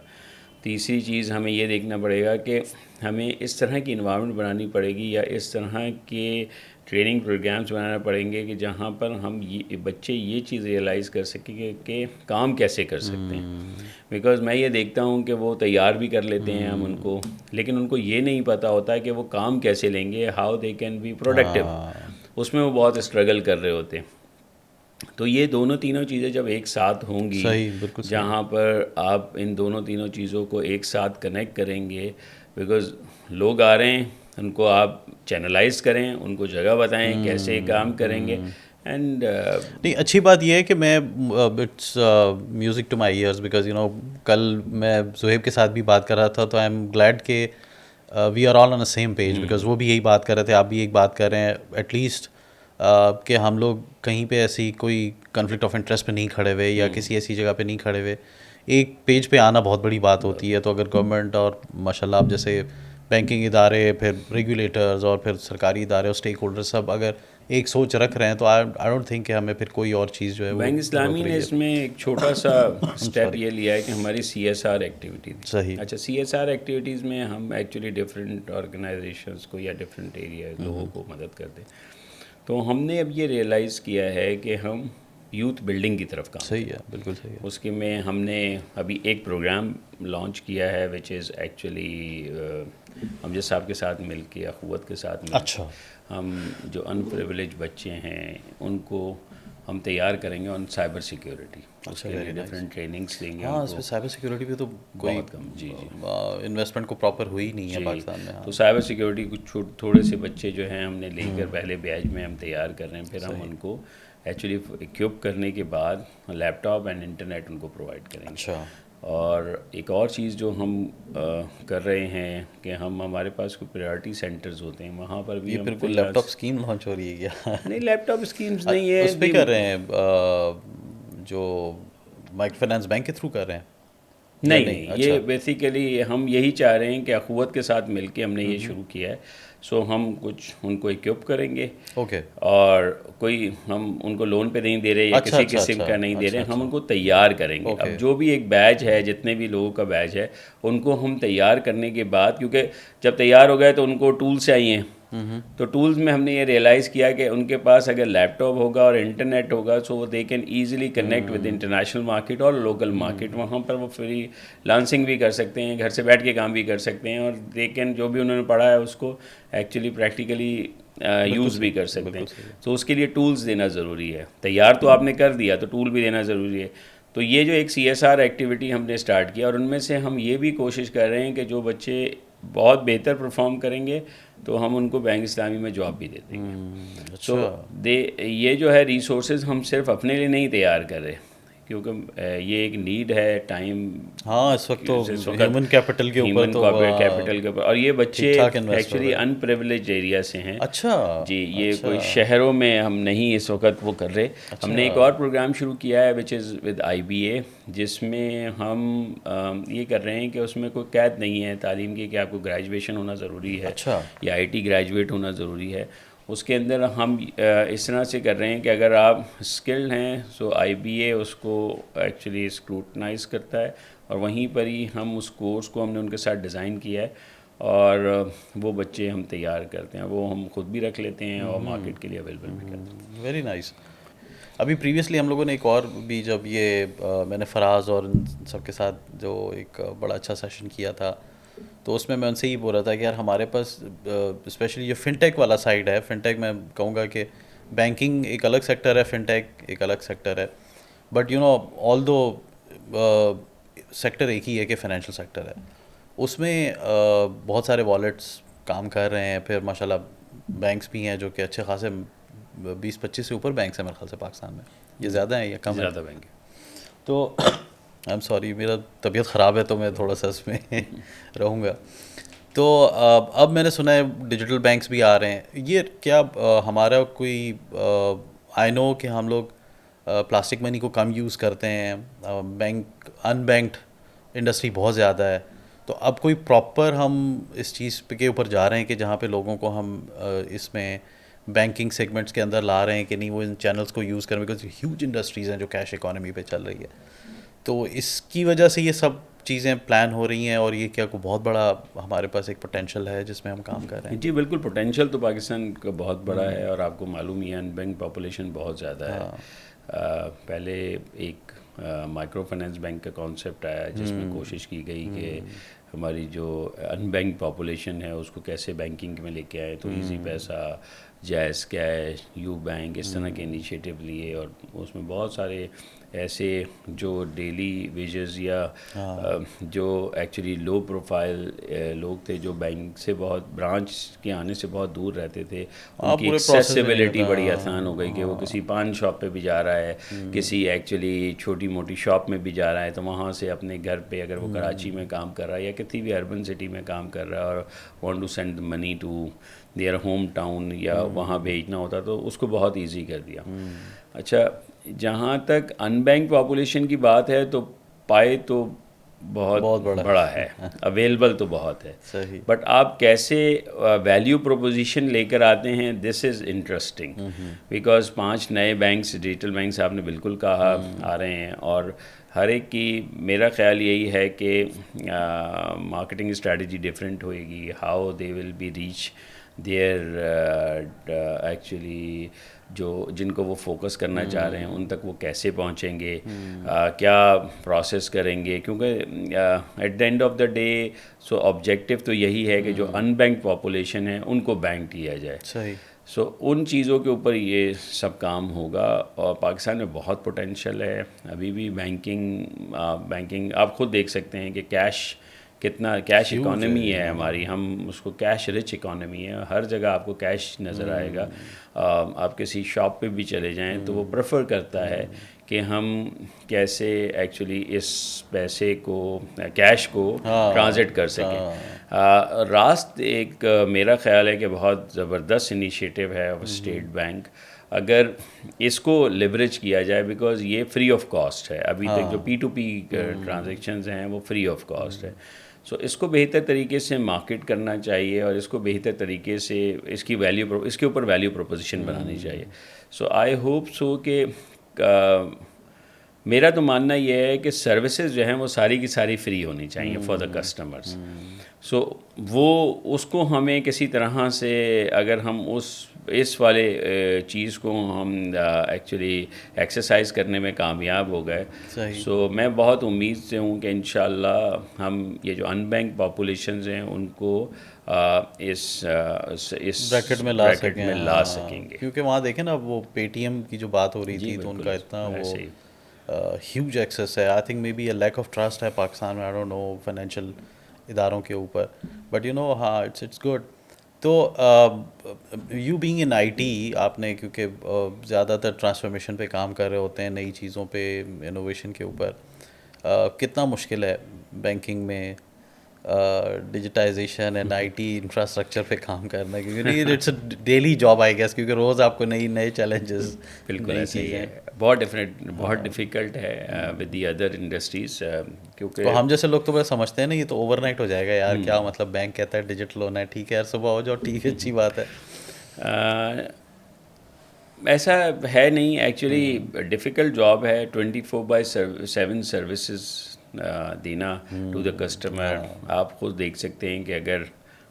تیسری چیز ہمیں یہ دیکھنا پڑے گا کہ ہمیں اس طرح کی انوائرمنٹ بنانی پڑے گی یا اس طرح کے ٹریننگ پروگرامز بنانا پڑیں گے کہ جہاں پر ہم بچے یہ چیز ریئلائز کر سکیں کہ کام کیسے کر سکتے ہیں. بیکاز میں یہ دیکھتا ہوں کہ وہ تیار بھی کر لیتے ہیں ہم ان کو، لیکن ان کو یہ نہیں پتہ ہوتا کہ وہ کام کیسے لیں گے، how they can be productive. اس میں وہ بہت اسٹرگل کر رہے ہوتے ہیں. تو یہ دونوں تینوں چیزیں جب ایک ساتھ ہوں گی، جہاں پر آپ ان دونوں تینوں چیزوں کو ایک ساتھ کنیکٹ کریں گے، بیکاز لوگ آ رہے ہیں، ان کو آپ چینلائز کریں، ان کو جگہ بتائیں کیسے کام کریں گے. اینڈ نہیں، اچھی بات یہ ہے کہ میں it's music to my ears, because کل میں زہیب کے ساتھ بھی بات کر رہا تھا، تو آئی ایم گلیڈ کہ we are all on a same page, because وہ بھی یہی بات کر رہے تھے، آپ بھی ایک بات کر رہے ہیں ایٹ لیسٹ کہ ہم لوگ کہیں پہ ایسی کوئی کنفلکٹ آف انٹرسٹ پہ نہیں کھڑے ہوئے یا کسی ایسی جگہ پہ نہیں کھڑے ہوئے. ایک پیج پہ آنا بہت بڑی بات ہوتی ہے. تو اگر گورنمنٹ اور ماشاء اللہ آپ جیسے بینکنگ ادارے، پھر ریگولیٹرز اور پھر سرکاری ادارے اور اسٹیک ہولڈر سب اگر ایک سوچ رکھ رہے ہیں، تو آئی ڈونٹ تھنک کہ ہمیں پھر کوئی اور چیز جو ہے. بینک اسلامی نے اس میں ایک چھوٹا سا اسٹیپ یہ لیا ہے کہ ہماری CSR ایکٹیویٹیز. صحیح. اچھا، CSR ایکٹیویٹیز میں ہم ایکچولی ڈفرینٹ آرگنائزیشنس کو یا ڈفرینٹ ایریا لوگوں کو مدد کرتے ہیں. تو ہم نے اب یہ ریئلائز کیا ہے کہ ہم یوتھ بلڈنگ کی طرف کام. صحیح ہے، بالکل صحیح ہے. اس کے میں ہم نے ابھی ایک پروگرام لانچ کیا ہے وچ از ایکچولی امجد صاحب کے ساتھ مل کے، اخوت کے ساتھ مل کے ہم جو ان پریویلیج بچے ہیں ان کو ہم تیار کریں گے آن سائبر سیکیورٹی. اس کے لیے ڈفرینٹ ٹریننگس دیں گے. ہاں، اس میں سائبر سیکیورٹی پہ تو کوئی کم انویسٹمنٹ کو پراپر ہوئی نہیں ہے پاکستان میں. تو سائبر سیکیورٹی کچھ تھوڑے سے بچے جو ہیں ہم نے لے کر پہلے بیچ میں ہم تیار کر رہے ہیں. پھر ہم ان کو ایکچولی اکوپ کرنے کے بعد لیپ ٹاپ اینڈ انٹرنیٹ ان کو پرووائڈ کریں گے. اچھا. اور ایک اور چیز جو ہم کر رہے ہیں کہ ہم ہمارے پاس کوئی پریورٹی سینٹرز ہوتے ہیں، وہاں پر بھی بالکل لیپ ٹاپ اسکیم لانچ ہو رہی ہے کیا؟ نہیں، لیپ ٹاپ اسکیمز نہیں ہے. اس پہ کر رہے ہیں جو مائکرو فائنانس بینک کے تھرو کر رہے ہیں. نہیں یہ بیسیکلی ہم یہی چاہ رہے ہیں کہ اخوت کے ساتھ مل کے ہم نے یہ شروع کیا ہے. سو ہم کچھ ان کو اکوپ کریں گے, اوکے, اور کوئی ہم ان کو لون پہ نہیں دے رہے یا کسی قسم کا نہیں دے رہے, ہم ان کو تیار کریں گے. اب جو بھی ایک بیچ ہے, جتنے بھی لوگوں کا بیچ ہے, ان کو ہم تیار کرنے کے بعد, کیونکہ جب تیار ہو گئے تو ان کو ٹولس چاہیے, تو ٹولز میں ہم نے یہ ریئلائز کیا کہ ان کے پاس اگر لیپ ٹاپ ہوگا اور انٹرنیٹ ہوگا, so they can easily connect with international market اور لوکل مارکیٹ. وہاں پر وہ فری لانسنگ بھی کر سکتے ہیں, گھر سے بیٹھ کے کام بھی کر سکتے ہیں, اور دے کین جو بھی انہوں نے پڑھا ہے اس کو ایکچولی پریکٹیکلی یوز بھی کر سکتے ہیں. تو اس کے لیے ٹولز دینا ضروری ہے. تیار تو آپ نے کر دیا, تو ٹول بھی دینا ضروری ہے. تو یہ جو ایک CSR ایکٹیویٹی ہم نے اسٹارٹ کیا, اور ان میں سے ہم یہ بھی کوشش کر رہے ہیں کہ جو بچے بہت بہتر پرفارم کریں گے تو ہم ان کو بینک اسلامی میں جاب بھی دے دیں گے. سو یہ جو ہے ریسورسز ہم صرف اپنے لیے نہیں تیار کر رہے, کیونکہ یہ ایک نیڈ ہے ٹائم. ہاں اس وقت تو ہیومن کیپٹل کے اوپر تو کیپٹل کے اوپر, اور یہ بچے ایکچولی ان پریولیج ایریا سے ہیں. اچھا جی, یہ کوئی شہروں میں ہم نہیں اس وقت وہ کر رہے. ہم نے ایک اور پروگرام شروع کیا ہے وچ از ود IBA, جس میں ہم یہ کر رہے ہیں کہ اس میں کوئی قید نہیں ہے تعلیم کی کہ آپ کو گریجویشن ہونا ضروری ہے یا IT گریجویٹ ہونا ضروری ہے. اس کے اندر ہم اس طرح سے کر رہے ہیں کہ اگر آپ اسکلڈ ہیں, سو IBA اس کو ایکچولی اسکروٹنائز کرتا ہے, اور وہیں پر ہی ہم اس کورس کو ہم نے ان کے ساتھ ڈیزائن کیا ہے, اور وہ بچے ہم تیار کرتے ہیں. وہ ہم خود بھی رکھ لیتے ہیں اور مارکیٹ کے لیے اویلیبل بھی کرتے ہیں. Very nice. ابھی پریویسلی ہم لوگوں نے ایک اور بھی, جب یہ میں نے فراز اور ان سب کے ساتھ جو ایک بڑا اچھا سیشن کیا تھا, تو اس میں ان سے یہ بول رہا تھا کہ یار ہمارے پاس اسپیشلی جو فن ٹیک والا سائڈ ہے, فن ٹیک میں کہوں گا کہ بینکنگ ایک الگ سیکٹر ہے, فن ٹیک ایک الگ سیکٹر ہے, but you know although sector ایک ہی ہے کہ فائنینشیل سیکٹر ہے. اس میں بہت سارے والیٹس کام کر رہے ہیں, پھر ماشاء اللہ بینکس بھی ہیں جو کہ اچھے خاصے 20-25 سے اوپر بینکس ہیں میرے خیال سے پاکستان میں. یہ زیادہ ہیں یا کم ہیں؟ زیادہ بینک. تو آئی ایم سوری, میرا طبیعت خراب ہے تو میں تھوڑا سا اس میں رہوں گا. تو اب میں نے سنا ہے ڈیجیٹل بینکس بھی آ رہے ہیں. یہ کیا ہمارا کوئی آئی نو کہ ہم لوگ پلاسٹک منی کو کم یوز کرتے ہیں, بینک ان بینکڈ انڈسٹری بہت زیادہ ہے, تو اب کوئی پراپر ہم اس چیز کے اوپر جا رہے ہیں کہ جہاں پہ لوگوں کو ہم اس میں بینکنگ سیگمنٹس کے اندر لا رہے ہیں کہ نہیں وہ ان چینلس کو یوز کریں, بیکاز ہیوج انڈسٹریز ہیں جو کیش اکانومی پہ چل رہی ہے. تو اس کی وجہ سے یہ سب چیزیں پلان ہو رہی ہیں, اور یہ کیا کوئی بہت بڑا ہمارے پاس ایک پوٹینشیل ہے جس میں ہم کام کر رہے ہیں؟ جی بالکل, پوٹینشیل تو پاکستان کا بہت بڑا ہے, اور آپ کو معلوم ہی ہے ان بینک پاپولیشن بہت زیادہ ہے. پہلے ایک مائکرو فائنینس بینک کا کانسیپٹ آیا جس میں کوشش کی گئی کہ ہماری جو ان بینک پاپولیشن ہے اس کو کیسے بینکنگ میں لے کے آئے. تو ایزی پیسہ, جیز کیش, یو بینک, اس طرح کے انیشیٹو لیے, اور اس میں بہت سارے ایسے جو ڈیلی ویجز یا جو ایکچولی لو پروفائل لوگ تھے جو بینک سے بہت برانچ کے آنے سے بہت دور رہتے تھے, ان کی ایکسیسیبلٹی بڑی آسان ہو گئی کہ وہ کسی پان شاپ پہ بھی جا رہا ہے, کسی ایکچولی چھوٹی موٹی شاپ میں بھی جا رہا ہے, تو وہاں سے اپنے گھر پہ اگر وہ کراچی میں کام کر رہا ہے یا کسی بھی اربن سٹی میں کام کر رہا ہے اور want to send money to their hometown یا وہاں بھیجنا ہوتا, تو اس کو بہت ایزی کر دیا. اچھا, جہاں تک ان بینک پاپولیشن کی بات ہے تو پائے تو بہت بڑا ہے, اویلیبل تو بہت ہے, بٹ آپ کیسے ویلیو پروپوزیشن لے کر آتے ہیں, دس از انٹرسٹنگ, بیکاز 5 نئے بینکس, ڈیجیٹل بینکس آپ نے بالکل کہا آ رہے ہیں, اور ہر ایک کی میرا خیال یہی ہے کہ مارکیٹنگ اسٹریٹجی ڈفرینٹ ہوئے گی, how they will be reach their actually جو جن کو وہ فوکس کرنا چاہ رہے ہیں ان تک وہ کیسے پہنچیں گے, کیا پروسیس کریں گے, کیونکہ at the end of the day so objective تو یہی ہے کہ جو ان بینک پاپولیشن ہے ان کو بینک کیا جائے. صحیح. سو ان چیزوں کے اوپر یہ سب کام ہوگا, اور پاکستان میں بہت پوٹینشیل ہے ابھی بھی. بینکنگ آپ خود دیکھ سکتے ہیں کہ کیش کتنا, کیش اکانومی ہے ہماری, ہم اس کو کیش رچ اکانومی ہے, ہر جگہ آپ کو کیش نظر آئے گا. آپ کسی شاپ پہ بھی چلے جائیں تو وہ پریفر کرتا ہے کہ ہم کیسے ایکچولی اس پیسے کو, کیش کو ٹرانزٹ کر سکیں. راست ایک میرا خیال ہے کہ بہت زبردست انیشیٹو ہے اسٹیٹ بینک. اگر اس کو لیوریج کیا جائے, بیکاز یہ فری آف کاسٹ ہے ابھی تک, جو پی ٹو پی ٹرانزیکشنز ہیں وہ فری آف کاسٹ ہے. سو اس کو بہتر طریقے سے مارکیٹ کرنا چاہیے اور اس کو بہتر طریقے سے اس کی ویلیو, اس کے اوپر ویلیو پروپوزیشن بنانی چاہیے. سو آئی ہوپ سو کہ میرا تو ماننا یہ ہے کہ سروسز جو ہیں وہ ساری کی ساری فری ہونی چاہیے فار دا کسٹمرس. سو وہ اس کو ہمیں کسی طرح سے اگر ہم اس والے چیز کو ہم ایکچولی ایکسرسائز کرنے میں کامیاب ہو گئے, سو میں بہت امید سے ہوں کہ انشاءاللہ ہم یہ جو ان بینک پاپولیشنز ہیں ان کو اس بریکٹ میں لا سکیں گے. کیونکہ وہاں دیکھیں نا وہ پے ٹی ایم کی جو بات ہو رہی تھی تو ان کا اتنا وہ ہیوج ایکسیس ہے. I think maybe a lack of trust ہے پاکستان میں, آئی ڈونٹ نو, فائنینشیل اداروں کے اوپر, بٹ یو نو ہاں اٹس گڈ. تو you being in I T, آپ نے کیونکہ زیادہ تر ٹرانسفارمیشن پہ کام کر رہے ہوتے ہیں, نئی چیزوں پہ, انوویشن کے اوپر, کتنا مشکل ہے بینکنگ میں digitisation and I T infrastructure پہ کام کرنا, کیونکہ it's a daily job I guess, کیونکہ روز آپ کو نئے چیلنجز. بالکل ایسے ہی ہے, بہت ڈیفیکلٹ ہے ود دی ادر انڈسٹریز, کیونکہ ہم جیسے لوگ تو بس سمجھتے ہیں نا یہ تو اوور نائٹ ہو جائے گا یار, کیا مطلب بینک کہتا ہے ڈیجیٹل ہونا ہے, ٹھیک ہے یار صبح ہو جاؤ, ٹھیک ہے, اچھی بات ہے. ایسا ہے نہیں, ایکچولی ڈیفیکلٹ جاب ہے. 24/7 سروسز دینا ٹو دا کسٹمر. آپ خود دیکھ سکتے ہیں کہ اگر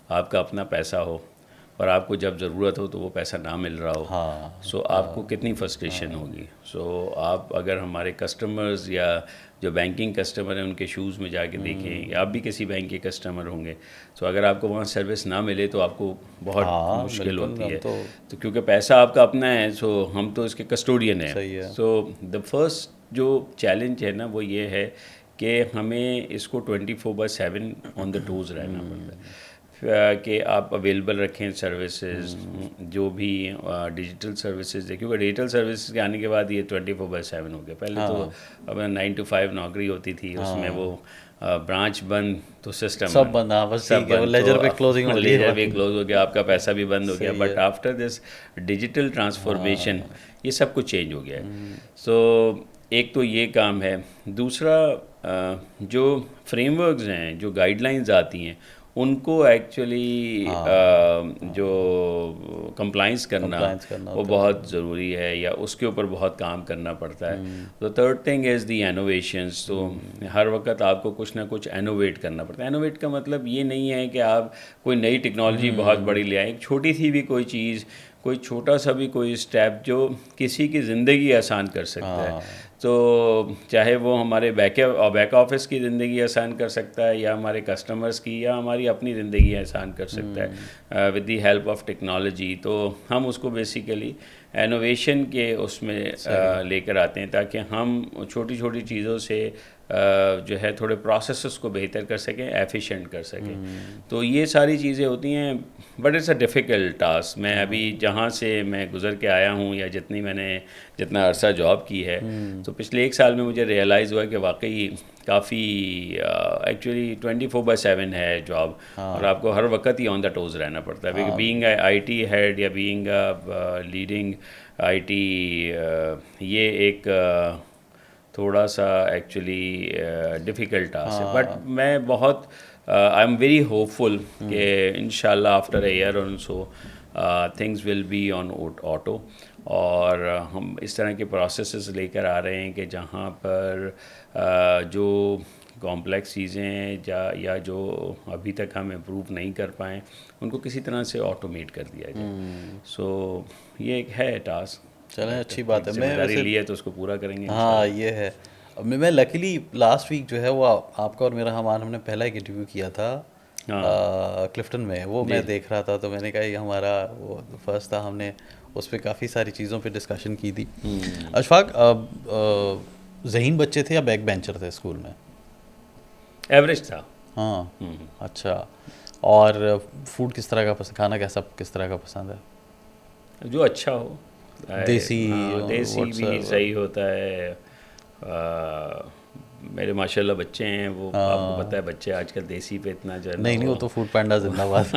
آپ کا اپنا پیسہ ہو اور آپ کو جب ضرورت ہو تو وہ پیسہ نہ مل رہا ہو, سو آپ کو کتنی فرسٹریشن ہوگی. سو آپ اگر ہمارے کسٹمرز یا جو بینکنگ کسٹمر ہیں ان کے شوز میں جا کے دیکھیں, یا آپ بھی کسی بینک کے کسٹمر ہوں گے, سو اگر آپ کو وہاں سروس نہ ملے تو آپ کو بہت مشکل ہوتی ہے. تو کیونکہ پیسہ آپ کا اپنا ہے, سو ہم تو اس کے کسٹوڈین ہیں. سو دا فرسٹ جو چیلنج ہے نا وہ یہ ہے کہ ہمیں اس کو 24/7 آن دا ٹوز رہنا پڑتا ہے, کہ آپ اویلیبل رکھیں سروسز, جو بھی ڈیجیٹل سروسز ہے, کیونکہ ڈیجیٹل سروسز کے آنے کے بعد یہ 24/7 ہو گیا. پہلے تو اب 9 to 5 نوکری ہوتی تھی, اس میں وہ برانچ بند تو سسٹم سب بند, لیجر پہ کلوزنگ ہو گیا, آپ کا پیسہ بھی بند ہو گیا. But after this digital transformation یہ سب کچھ چینج ہو گیا ہے. سو ایک تو یہ کام ہے. دوسرا جو فریم ورکس ہیں, جو گائیڈ لائنز آتی ہیں, ان کو ایکچولی جو کمپلائنس کرنا وہ بہت ضروری ہے, یا اس کے اوپر بہت کام کرنا پڑتا ہے. تو third thing is the innovations. تو ہر وقت آپ کو کچھ نہ کچھ انوویٹ کرنا پڑتا ہے. انوویٹ کا مطلب یہ نہیں ہے کہ آپ کوئی نئی ٹیکنالوجی بہت بڑی لے آئیں, ایک چھوٹی سی بھی کوئی چیز, کوئی چھوٹا سا بھی کوئی اسٹیپ جو کسی کی زندگی آسان کر سکتا ہے. تو چاہے وہ ہمارے بیک آفس کی زندگی آسان کر سکتا ہے, یا ہمارے کسٹمرز کی, یا ہماری اپنی زندگی آسان کر سکتا ہے with the help of technology. تو ہم اس کو بیسیکلی انوویشن کے اس میں لے کر آتے ہیں, تاکہ ہم چھوٹی چھوٹی چیزوں سے جو ہے تھوڑے پروسیسز کو بہتر کر سکیں, ایفیشینٹ کر سکیں. تو یہ ساری چیزیں ہوتی ہیں, but it's a difficult task. میں ابھی جہاں سے میں گزر کے آیا ہوں, یا جتنا عرصہ جاب کی ہے, تو پچھلے 1 سال میں مجھے ریئلائز ہوا کہ واقعی کافی ایکچولی 24/7 ہے جاب, اور آپ کو ہر وقت ہی آن دا ٹوز رہنا پڑتا ہے. Being a I T head یا بینگ لیڈنگ آئی ٹی, یہ ایک تھوڑا سا ایکچولی ڈیفیکلٹ ٹاسک ہے. بٹ میں بہت I am very hopeful کہ انشاءاللہ آفٹر اے ایئر اور so things will be on auto. اور ہم اس طرح کے پروسیسز لے کر آ رہے ہیں کہ جہاں پر جو کمپلیکس چیزیں ہیں یا جو ابھی تک ہم امپروو نہیں کر پائیں, ان کو کسی طرح سے آٹومیٹ کر دیا جائے. سو یہ ایک ہے ٹاسک. چلیں اچھی بات ہے, ذمہ داری لی ہے تو اس کو پورا کریں گے. ہاں یہ ہے. میں لکیلی لاسٹ ویک جو ہے وہ آپ کا اور میرا ہم نے پہلا ایک انٹرویو کیا تھا کلفٹن میں, وہ میں دیکھ رہا تھا, تو میں نے کہا یہ ہمارا وہ فرسٹ تھا, ہم نے اس پہ کافی ساری چیزوں پہ ڈسکشن کی تھی. اشفاق, ذہین بچے تھے یا بیک بینچر تھے اسکول میں؟ ایوریج تھا. ہاں اچھا. اور فوڈ کس طرح کا کھانا کس طرح کا پسند ہے؟ جو اچھا ہو, دیسی بھی صحیح ہوتا ہے, میرے ماشاءاللہ بچے ہیں، وہ آپ کو پتہ ہے بچے آج کل دیسی پہ اتنا جو ہے نا نہیں وہ تو فوڈ پینڈا زندہ باد.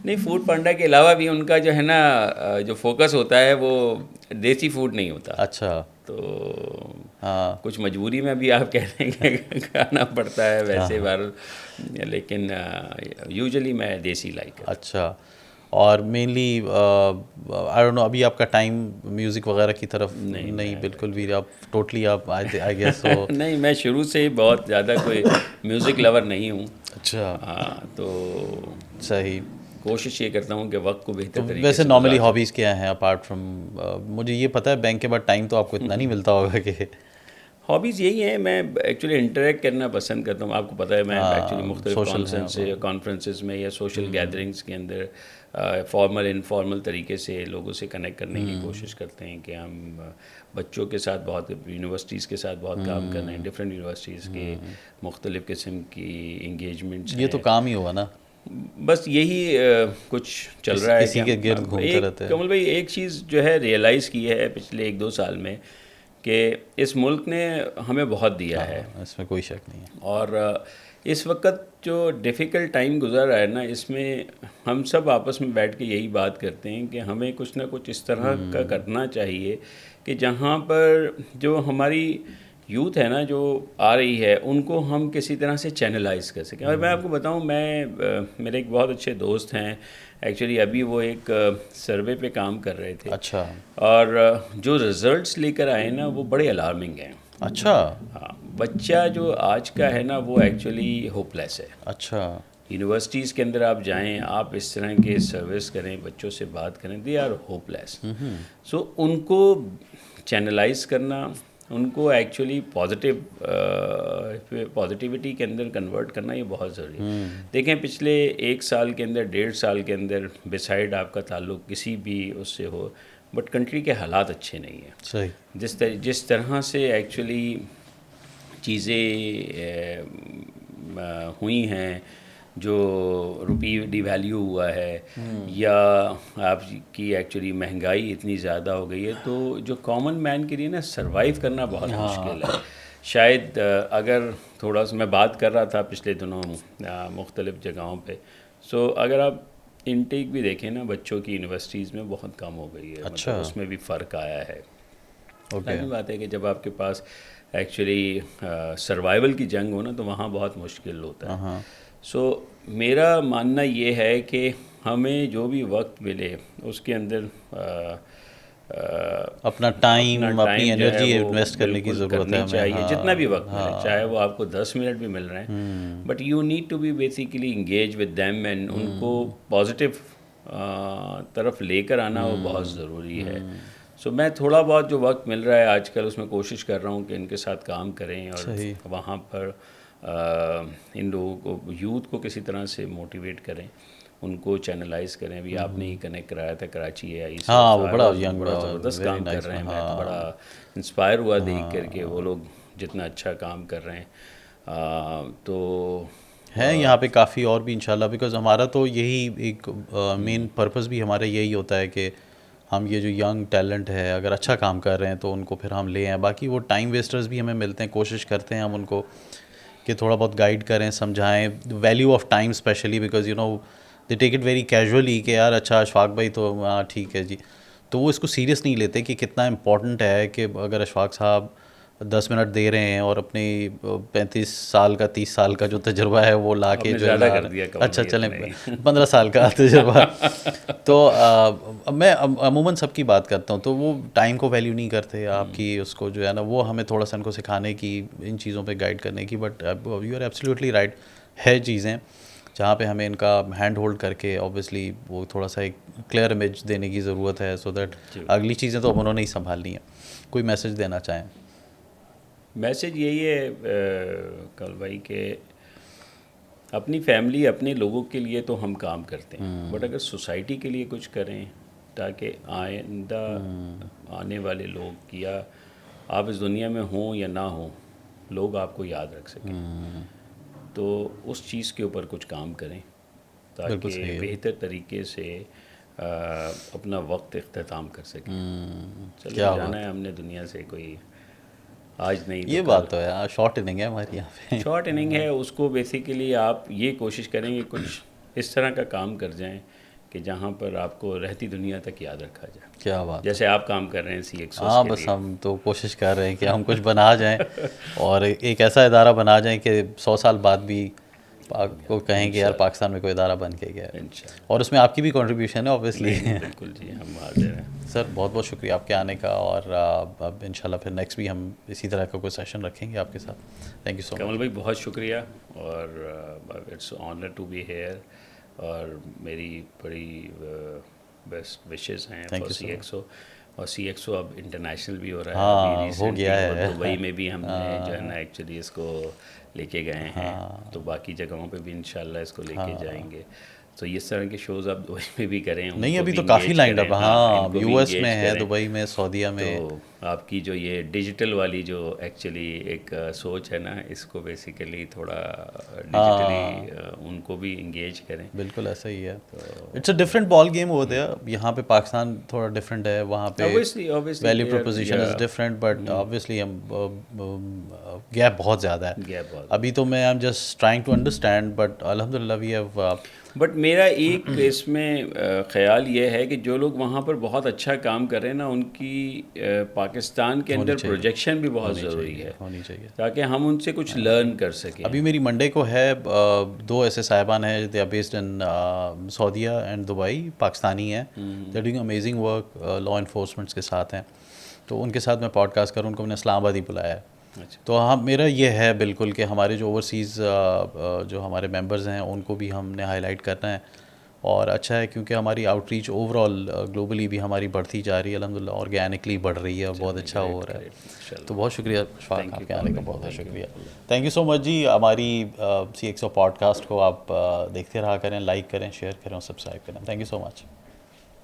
نہیں، فوڈ پانڈا کے علاوہ بھی ان کا جو ہے نا جو فوکس ہوتا ہے وہ دیسی فوڈ نہیں ہوتا. اچھا. تو ہاں. کچھ مجبوری میں بھی آپ کہہ رہے ہیں کہ کھانا پڑتا ہے ویسے بار، لیکن یوزلی میں دیسی لائک کرتا ہوں. اچھا. اور مینلی آئی ڈونٹ نو ابھی آپ کا ٹائم میوزک وغیرہ کی طرف نہیں بالکل بھی، آپ ٹوٹلی آپ آئی گیس سو. نہیں، میں شروع سے ہی بہت زیادہ کوئی میوزک لور نہیں ہوں. اچھا. ہاں، تو صحیح. کوشش یہ کرتا ہوں کہ وقت کو بہتر تو طریقے ویسے سے نارملی ہابیز کیا ہیں اپارٹ فرام، مجھے یہ پتہ ہے بینک کے بعد ٹائم تو آپ کو اتنا نہیں ملتا ہوگا کہ. ہابیز یہی ہیں، میں ایکچولی انٹریکٹ کرنا پسند کرتا ہوں. آپ کو پتہ ہے میں ایکچولی مختلف کانفرنسز میں یا سوشل گیدرنگس کے اندر فارمل انفارمل طریقے سے لوگوں سے کنیکٹ کرنے کی کوشش کرتے ہیں کہ ہم بچوں کے ساتھ بہت، یونیورسٹیز کے ساتھ بہت کام کر رہے ہیں، ڈفرینٹ یونیورسٹیز کے مختلف قسم کی انگیجمنٹس. یہ تو کام ہی ہوا نا، بس یہی کچھ چل رہا ہے. اسی کے گرد گھومتے رہتے ہیں. کمل بھائی ایک چیز جو ہے ریئلائز کی ہے پچھلے 1-2 سال میں کہ اس ملک نے ہمیں بہت دیا ہے، اس میں کوئی شک نہیں ہے. اور اس وقت جو ڈیفیکلٹ ٹائم گزر رہا ہے نا، اس میں ہم سب آپس میں بیٹھ کے یہی بات کرتے ہیں کہ ہمیں کچھ نہ کچھ اس طرح کا کرنا چاہیے کہ جہاں پر جو ہماری یوتھ ہے نا جو آ رہی ہے ان کو ہم کسی طرح سے چینلائز کر سکیں. اور میں آپ کو بتاؤں، میرے ایک بہت اچھے دوست ہیں ایکچولی، ابھی وہ ایک سروے پہ کام کر رہے تھے. اچھا. اور جو رزلٹس لے کر آئے نا وہ بڑے الارمنگ ہیں. اچھا. ہاں، بچہ جو آج کا ہے نا وہ ایکچولی ہوپ لیس ہے. اچھا. یونیورسٹیز کے اندر آپ جائیں، آپ اس طرح کے سروس کریں، بچوں سے بات کریں، دے آر ہوپ لیس. سو ان کو چینلائز کرنا، ان کو ایکچولی پازیٹیوٹی کے اندر کنورٹ کرنا، یہ بہت ضروری ہے. دیکھیں پچھلے 1 سال کے اندر، 1.5 سال کے اندر، بسائڈ آپ کا تعلق کسی بھی اس سے ہو، بٹ کنٹری کے حالات اچھے نہیں ہیں. صحیح. جس طرح سے ایکچولی چیزیں ہوئی ہیں، جو روپی ڈی ویلیو ہوا ہے، یا آپ کی ایکچولی مہنگائی اتنی زیادہ ہو گئی ہے، تو جو کامن مین کے لیے نا سروائیو کرنا بہت مشکل ہے. شاید اگر تھوڑا سا میں بات کر رہا تھا پچھلے دنوں مختلف جگہوں پہ، سو اگر آپ انٹیک بھی دیکھیں نا بچوں کی یونیورسٹیز میں بہت کم ہو گئی ہے. مطلب اس میں بھی فرق آیا ہے. لازمی بات ہے کہ جب آپ کے پاس ایکچولی سروائیول کی جنگ ہو نا تو وہاں بہت مشکل ہوتا ہے. سو میرا ماننا یہ ہے کہ ہمیں جو بھی وقت ملے اس کے اندر اپنا ٹائم اپنی جو ہے انرجی وہ انویسٹ کرنے کی بالکل ضرورت ہے کرنی چاہیے. جتنا بھی وقت ملے، چاہے وہ آپ کو 10 منٹ بھی مل رہے ہیں، but you need to be basically engage with them, and ان کو پازیٹیو طرف لے کر آنا وہ بہت ضروری ہے. سو میں تھوڑا بہت جو وقت مل رہا ہے آج کل اس میں کوشش کر رہا ہوں کہ ان کے ساتھ کام کریں، اور وہاں پر ان لوگوں کو، یوتھ کو کسی طرح سے موٹیویٹ کریں، ان کو چینلائز کریں. ابھی آپ نے ہی کنیکٹ کرایا تھا کراچی ہے، وہ بڑا زبردست کام کر رہے ہیں. میں تو بڑا انسپائر ہوا دیکھ کر کے وہ لوگ جتنا اچھا کام کر رہے ہیں. تو ہیں یہاں پہ کافی اور بھی انشاءاللہ، بیکاز ہمارا تو یہی ایک مین پرپس بھی ہمارا یہی ہوتا ہے کہ ہم یہ جو ینگ ٹیلنٹ ہے اگر اچھا کام کر رہے ہیں تو ان کو پھر ہم لے آئیں. باقی وہ ٹائم ویسٹرز بھی ہمیں ملتے ہیں، کوشش کرتے ہیں ہم ان کو کہ تھوڑا بہت گائیڈ کریں، سمجھائیں value of time specially, because you know they take it very casually کہ یار اچھا اشفاق بھائی تو ہاں ٹھیک ہے جی، تو وہ اس کو سیریس نہیں لیتے کہ کتنا امپورٹنٹ ہے کہ اگر اشفاق صاحب 10 منٹ دے رہے ہیں اور اپنی 35 سال کا 30 سال کا جو تجربہ ہے وہ لا کے جو ہے، اچھا چلیں 15 سال کا تجربہ. تو میں عموماً سب کی بات کرتا ہوں تو وہ ٹائم کو ویلیو نہیں کرتے آپ کی، اس کو جو ہے نا وہ ہمیں تھوڑا سا ان کو سکھانے کی، ان چیزوں پہ گائیڈ کرنے کی. But you are absolutely right, ہے چیزیں جہاں پہ ہمیں ان کا ہینڈ ہولڈ کر کے آبویسلی وہ تھوڑا سا ایک کلیئر امیج دینے کی ضرورت ہے، سو دیٹ اگلی چیزیں تو اب انہوں نے ہی سنبھالنی ہیں. کوئی میسج دینا چاہیں؟ میسج یہی ہے کل بھائی کہ اپنی فیملی، اپنے لوگوں کے لیے تو ہم کام کرتے ہیں، بٹ اگر سوسائٹی کے لیے کچھ کریں تاکہ آئندہ آنے والے لوگ، یا آپ اس دنیا میں ہوں یا نہ ہوں، لوگ آپ کو یاد رکھ سکیں، تو اس چیز کے اوپر کچھ کام کریں تاکہ بہتر طریقے سے اپنا وقت اختتام کر سکیں. چلو جانا ہے ہم نے دنیا سے، کوئی آج نہیں یہ بات تو ہے، شارٹ اننگ ہے ہماری یہاں پہ. شارٹ اننگ ہے. اس کو بیسیکلی آپ یہ کوشش کریں کہ کچھ اس طرح کا کام کر جائیں کہ جہاں پر آپ کو رہتی دنیا تک یاد رکھا جائے. کیا بات، جیسے آپ کام کر رہے ہیں سی ایکس ہاں بس ہم تو کوشش کر رہے ہیں کہ ہم کچھ بنا جائیں اور ایک ایسا ادارہ بنا جائیں کہ 100 سال بعد بھی کو کہیں کہ یار پاکستان میں کوئی ادارہ بن کے گیا ہے. اور اس میں آپ کی بھی کنٹریبیوشن ہے اوبیسلی. بالکل جی، ہم حاضر ہیں. سر بہت بہت شکریہ آپ کے آنے کا، اور اب انشاءاللہ پھر نیکسٹ بھی ہم اسی طرح کا کوئی سیشن رکھیں گے آپ کے ساتھ. تھینک یو سو مچ. کمل بھائی بہت شکریہ، اور it's honour to be here, اور میری بڑی بیسٹ وشز ہیں فار سی ایکسو. اور سی ایکسو اب انٹرنیشنل بھی ہو رہا ہے. ابھی ہو گیا ہے دبئی میں بھی ہم نے جو ہے نا ایکچولی اس کو لے کے گئے ہیں، تو باقی جگہوں پہ بھی انشاءاللہ اس کو لے کے جائیں گے. تو اس طرح کے شوز آپ دبئی میں بھی کریں. نہیں ابھی تو کافی لائنڈ اپ، ہاں یو ایس میں ہے، دبئی میں، سعودیہ میں. تو آپ کی جو یہ ڈیجیٹل والی جو ایکچولی ایک سوچ ہے نا، اس کو بیسیکلی تھوڑا ڈیجیٹلی ان کو بھی انگیج کریں. بالکل ایسا ہی ہے. It's a different ball game ہوتا ہے. یہاں پہ پاکستان تھوڑا ڈفرینٹ ہے، وہاں پہ value proposition is different, but obviously ہم گیپ بہت زیادہ ہے. ابھی تو میں I am just trying to understand, but الحمد للہ وی ہیو. بٹ میرا ایک اس میں خیال یہ ہے کہ جو لوگ وہاں پر بہت اچھا کام کر رہے ہیں نا، ان کی پاکستان کے اندر پروجیکشن بھی بہت ضروری ہے، ہونی چاہیے تاکہ ہم ان سے کچھ لرن کر سکیں. ابھی میری منڈے کو ہے 2 ایسے صاحبان ہیں، they are based in Saudia and Dubai, Pakistani ہیں. They are doing amazing work, law enforcements کے ساتھ ہیں. تو ان کے ساتھ میں پوڈ کاسٹ کروں، ان کو میں نے اسلام آباد ہی بلایا ہے. تو ہاں میرا یہ ہے بالکل کہ ہمارے جو اوورسیز جو ہمارے ممبرز ہیں ان کو بھی ہم نے ہائی لائٹ کرنا ہے. اور اچھا ہے کیونکہ ہماری out reach over all globally بھی ہماری بڑھتی جا رہی ہے الحمد للہ، آرگینکلی بڑھ رہی ہے اور بہت اچھا ہو رہا ہے. تو بہت شکریہ اشفاق، آپ کے آنے کا بہت بہت شکریہ. تھینک یو سو مچ جی. ہماری سی ایکسو پوڈ کاسٹ کو آپ دیکھتے رہا کریں، لائک کریں، شیئر کریں اور سبسکرائب کریں. Thank you so much.